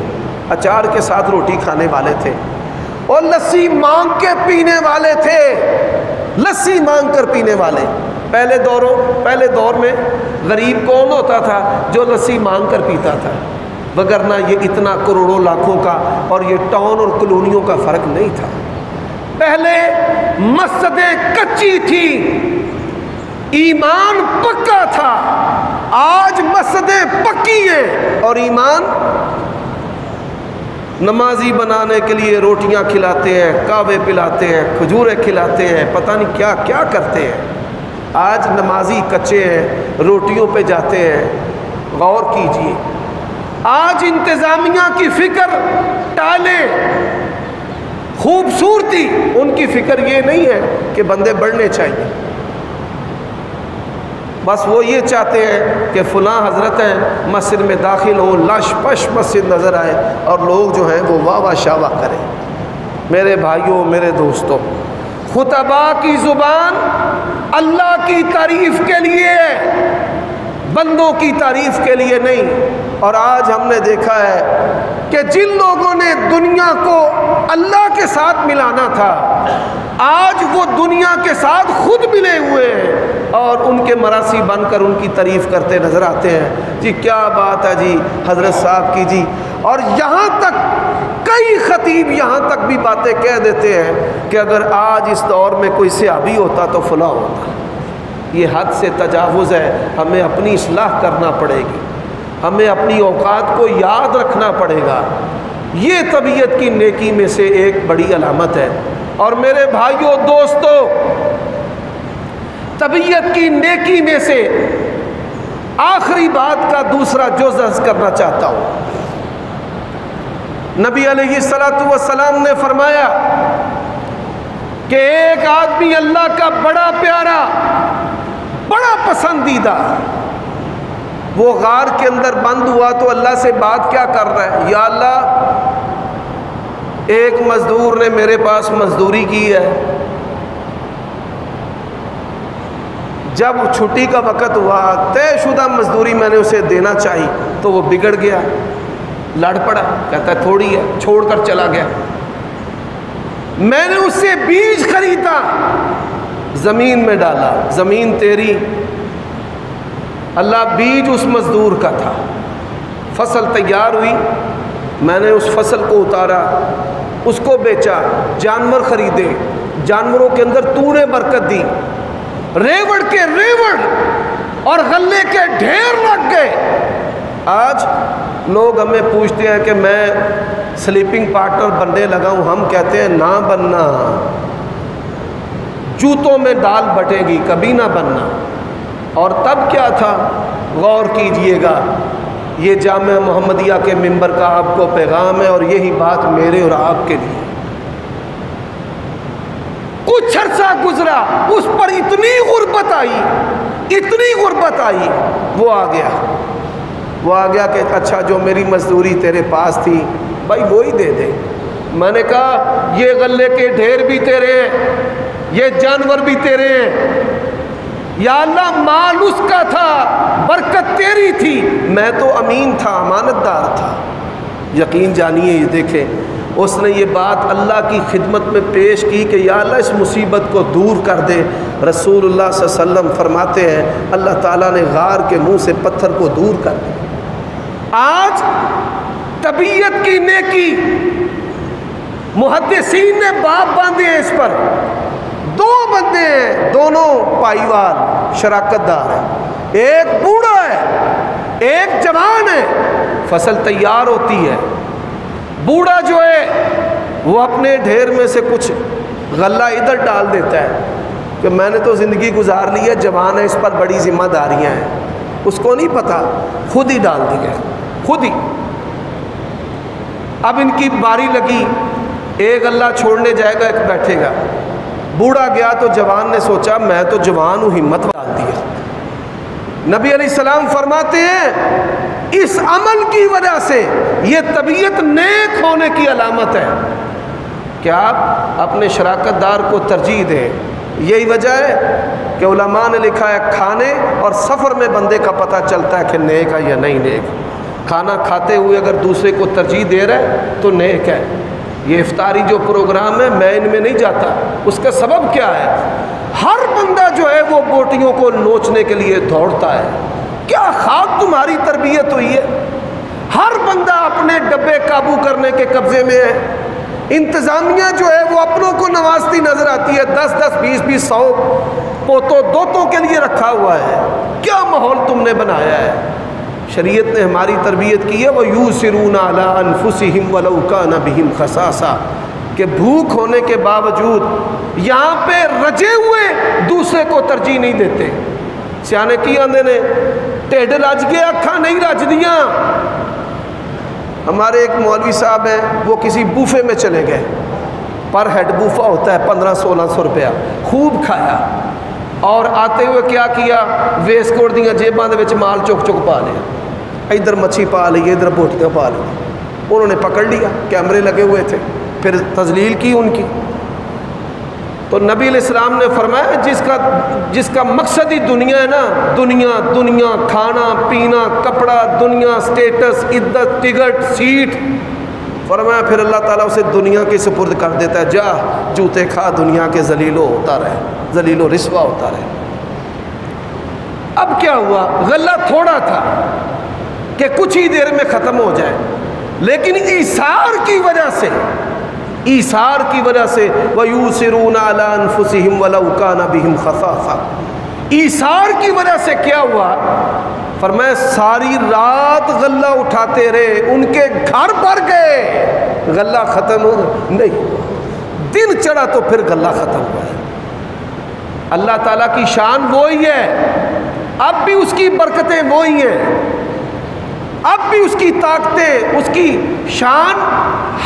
اچار کے ساتھ روٹی کھانے والے تھے, اور لسی مانگ کے پینے والے تھے, لسی مانگ کر پینے والے. پہلے دور میں غریب کون ہوتا تھا؟ جو لسی مانگ کر پیتا تھا, وگرنہ یہ اتنا کروڑوں لاکھوں کا اور یہ ٹاؤن اور کالونیوں کا فرق نہیں تھا. پہلے مسجدیں کچی تھی, ایمان پکا تھا. آج مسجدیں پکی ہیں اور ایمان, نمازی بنانے کے لیے روٹیاں کھلاتے ہیں, کعوے پلاتے ہیں, کھجوریں کھلاتے ہیں, پتہ نہیں کیا کیا کرتے ہیں. آج نمازی کچے ہیں, روٹیوں پہ جاتے ہیں. غور کیجئے, آج انتظامیہ کی فکر ٹالیں, خوبصورتی, ان کی فکر یہ نہیں ہے کہ بندے بڑھنے چاہیے. بس وہ یہ چاہتے ہیں کہ فلاں حضرت ہیں, مسجد میں داخل ہو, لش پش مسجد نظر آئے اور لوگ جو ہیں وہ واہ واہ شاواہ کریں. میرے بھائیوں, میرے دوستوں, خطبہ کی زبان اللہ کی تعریف کے لیے ہے, بندوں کی تعریف کے لیے نہیں. اور آج ہم نے دیکھا ہے کہ جن لوگوں نے دنیا کو اللہ کے ساتھ ملانا تھا, آج وہ دنیا کے ساتھ خود ملے ہوئے ہیں اور ان کے مراسی بن کر ان کی تعریف کرتے نظر آتے ہیں. جی کیا بات ہے جی حضرت صاحب کی جی. اور یہاں تک کئی خطیب یہاں تک بھی باتیں کہہ دیتے ہیں کہ اگر آج اس دور میں کوئی صحابی ہوتا تو فلاں ہوتا. یہ حد سے تجاوز ہے. ہمیں اپنی اصلاح کرنا پڑے گی, ہمیں اپنی اوقات کو یاد رکھنا پڑے گا. یہ طبیعت کی نیکی میں سے ایک بڑی علامت ہے. اور میرے بھائیوں دوستوں, طبیعت کی نیکی میں سے آخری بات کا دوسرا جز عرض کرنا چاہتا ہوں. نبی علیہ الصلوۃ والسلام نے فرمایا کہ ایک آدمی اللہ کا بڑا پیارا, بڑا پسندیدہ, وہ غار کے اندر بند ہوا تو اللہ سے بات کیا کر رہا ہے؟ یا اللہ, ایک مزدور نے میرے پاس مزدوری کی ہے, جب چھٹی کا وقت ہوا, طے شدہ مزدوری میں نے اسے دینا چاہی تو وہ بگڑ گیا, لڑ پڑا, کہتا ہے تھوڑی ہے, چھوڑ کر چلا گیا. میں نے اس سے بیج خریدا, زمین میں ڈالا, زمین تیری, اللہ بیج اس مزدور کا تھا, فصل تیار ہوئی, میں نے اس فصل کو اتارا, اس کو بیچا, جانور خریدے, جانوروں کے اندر تو نے برکت دی, ریوڑ کے ریوڑ اور غلے کے ڈھیر لگ گئے. آج لوگ ہمیں پوچھتے ہیں کہ میں سلیپنگ پارٹنر بننے لگا ہوں, ہم کہتے ہیں نہ بننا, جوتوں میں دال بٹے گی, کبھی نہ بننا. اور تب کیا تھا؟ غور کیجئے گا, یہ جامعہ محمدیہ کے ممبر کا آپ کو پیغام ہے اور یہی بات میرے اور آپ کے لیے. کچھ عرصہ گزرا, اس پر اتنی غربت آئی, اتنی غربت آئی, وہ آ گیا کہ اچھا جو میری مزدوری تیرے پاس تھی بھائی وہی دے دے. میں نے کہا یہ غلے کے ڈھیر بھی تیرے ہیں, یہ جانور بھی تیرے ہیں. یا اللہ مال اس کا تھا, برکت تیری تھی, میں تو امین تھا, امانت دار تھا. یقین جانیے, یہ دیکھیں اس نے یہ بات اللہ کی خدمت میں پیش کی کہ یا اللہ اس مصیبت کو دور کر دے. رسول اللہ صلی اللہ علیہ وسلم فرماتے ہیں اللہ تعالیٰ نے غار کے منہ سے پتھر کو دور کر دیا. آج طبیعت کی نیکی, محدثین نے باب باندھے ہیں اس پر. دو بندے ہیں, دونوں پائیوال شراکت دار ہیں, ایک بوڑھا ہے ایک جوان ہے. فصل تیار ہوتی ہے, بوڑھا جو ہے وہ اپنے ڈھیر میں سے کچھ غلہ ادھر ڈال دیتا ہے کہ میں نے تو زندگی گزار لی ہے، جوان ہے، اس پر بڑی ذمہ داریاں ہیں. اس کو نہیں پتہ، خود ہی ڈال دیا، خود ہی. اب ان کی باری لگی، ایک اللہ چھوڑنے جائے گا، ایک بیٹھے گا. بوڑھا گیا تو جوان نے سوچا میں تو جوان ہوں، ہمت ڈال دیا. نبی علیہ السلام فرماتے ہیں اس عمل کی وجہ سے یہ طبیعت نیک ہونے کی علامت ہے کہ آپ اپنے شراکت دار کو ترجیح دیں. یہی وجہ ہے کہ علماء نے لکھا ہے کھانے اور سفر میں بندے کا پتہ چلتا ہے کہ نیک ہے یا نہیں نیک. کھانا کھاتے ہوئے اگر دوسرے کو ترجیح دے رہا ہے تو نیک ہے. یہ افطاری جو پروگرام ہے میں ان میں نہیں جاتا. اس کا سبب کیا ہے؟ ہر بندہ جو ہے وہ بوٹیوں کو نوچنے کے لیے دوڑتا ہے. کیا خاک تمہاری تربیت ہوئی ہے؟ ہر بندہ اپنے ڈبے قابو کرنے کے قبضے میں ہے. انتظامیہ جو ہے وہ اپنوں کو نوازتی نظر آتی ہے، 10-10 20-20 100 پوتوں دوتوں کے لیے رکھا ہوا ہے. کیا ماحول تم نے بنایا ہے؟ شریعت نے ہماری تربیت کی ہے وَيُوسِرُونَ عَلَىٰ أَنفُسِهِمْ وَلَوْ كَانَ بِهِمْ خَصَاصَةٌ، کہ بھوک ہونے کے باوجود یہاں پہ رجے ہوئے دوسرے کو ترجیح نہیں دیتے. سیانے کی آندے نے ٹیڈ رج گیا اکھاں نہیں رج دیاں. ہمارے ایک مولوی صاحب ہیں، وہ کسی بوفے میں چلے گئے، پر ہیڈ بوفا ہوتا ہے 1500-1600 روپیہ، خوب کھایا اور آتے ہوئے کیا کیا، ویس کوٹ دیاں جیباں دے وچ مال چک چک پا لیا. ادھر مچھی پا لی، ادھر بوٹیاں پا لی. انہوں نے پکڑ لیا، کیمرے لگے ہوئے تھے، پھر تذلیل کی ان کی. تو نبی علیہ السلام نے فرمایا جس کا مقصد ہی دنیا ہے نا، دنیا کھانا پینا کپڑا، دنیا سٹیٹس عزت ٹکٹ سیٹ، فرمایا پھر اللہ تعالیٰ اسے دنیا کے سپرد کر دیتا ہے. جا جوتے کھا، دنیا کے ذلیل ہوتا رہے، ذلیل و رسوا ہوتا رہے. اب کیا ہوا؟ غلہ تھوڑا تھا کہ کچھ ہی دیر میں ختم ہو جائے، لیکن ایثار کی وجہ سے وَيُوسِرُونَ عَلَىٰ أَنفُسِهِمْ وَلَوْ كَانَ بِهِمْ خَصَاصَةٌ، ایثار کی وجہ سے کیا ہوا؟ فرمایا ساری رات غلہ اٹھاتے رہے، ان کے گھر بھر گئے، غلہ ختم ہو نہیں. دن چڑھا تو پھر غلہ ختم ہوا ہے. اللہ تعالیٰ کی شان وہی ہے، اب بھی اس کی برکتیں وہی ہیں، اب بھی اس کی طاقتیں، اس کی شان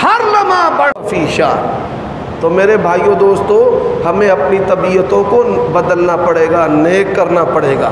ہر لمحہ بڑھ فی شان. تو میرے بھائیوں دوستو، ہمیں اپنی طبیعتوں کو بدلنا پڑے گا، نیک کرنا پڑے گا.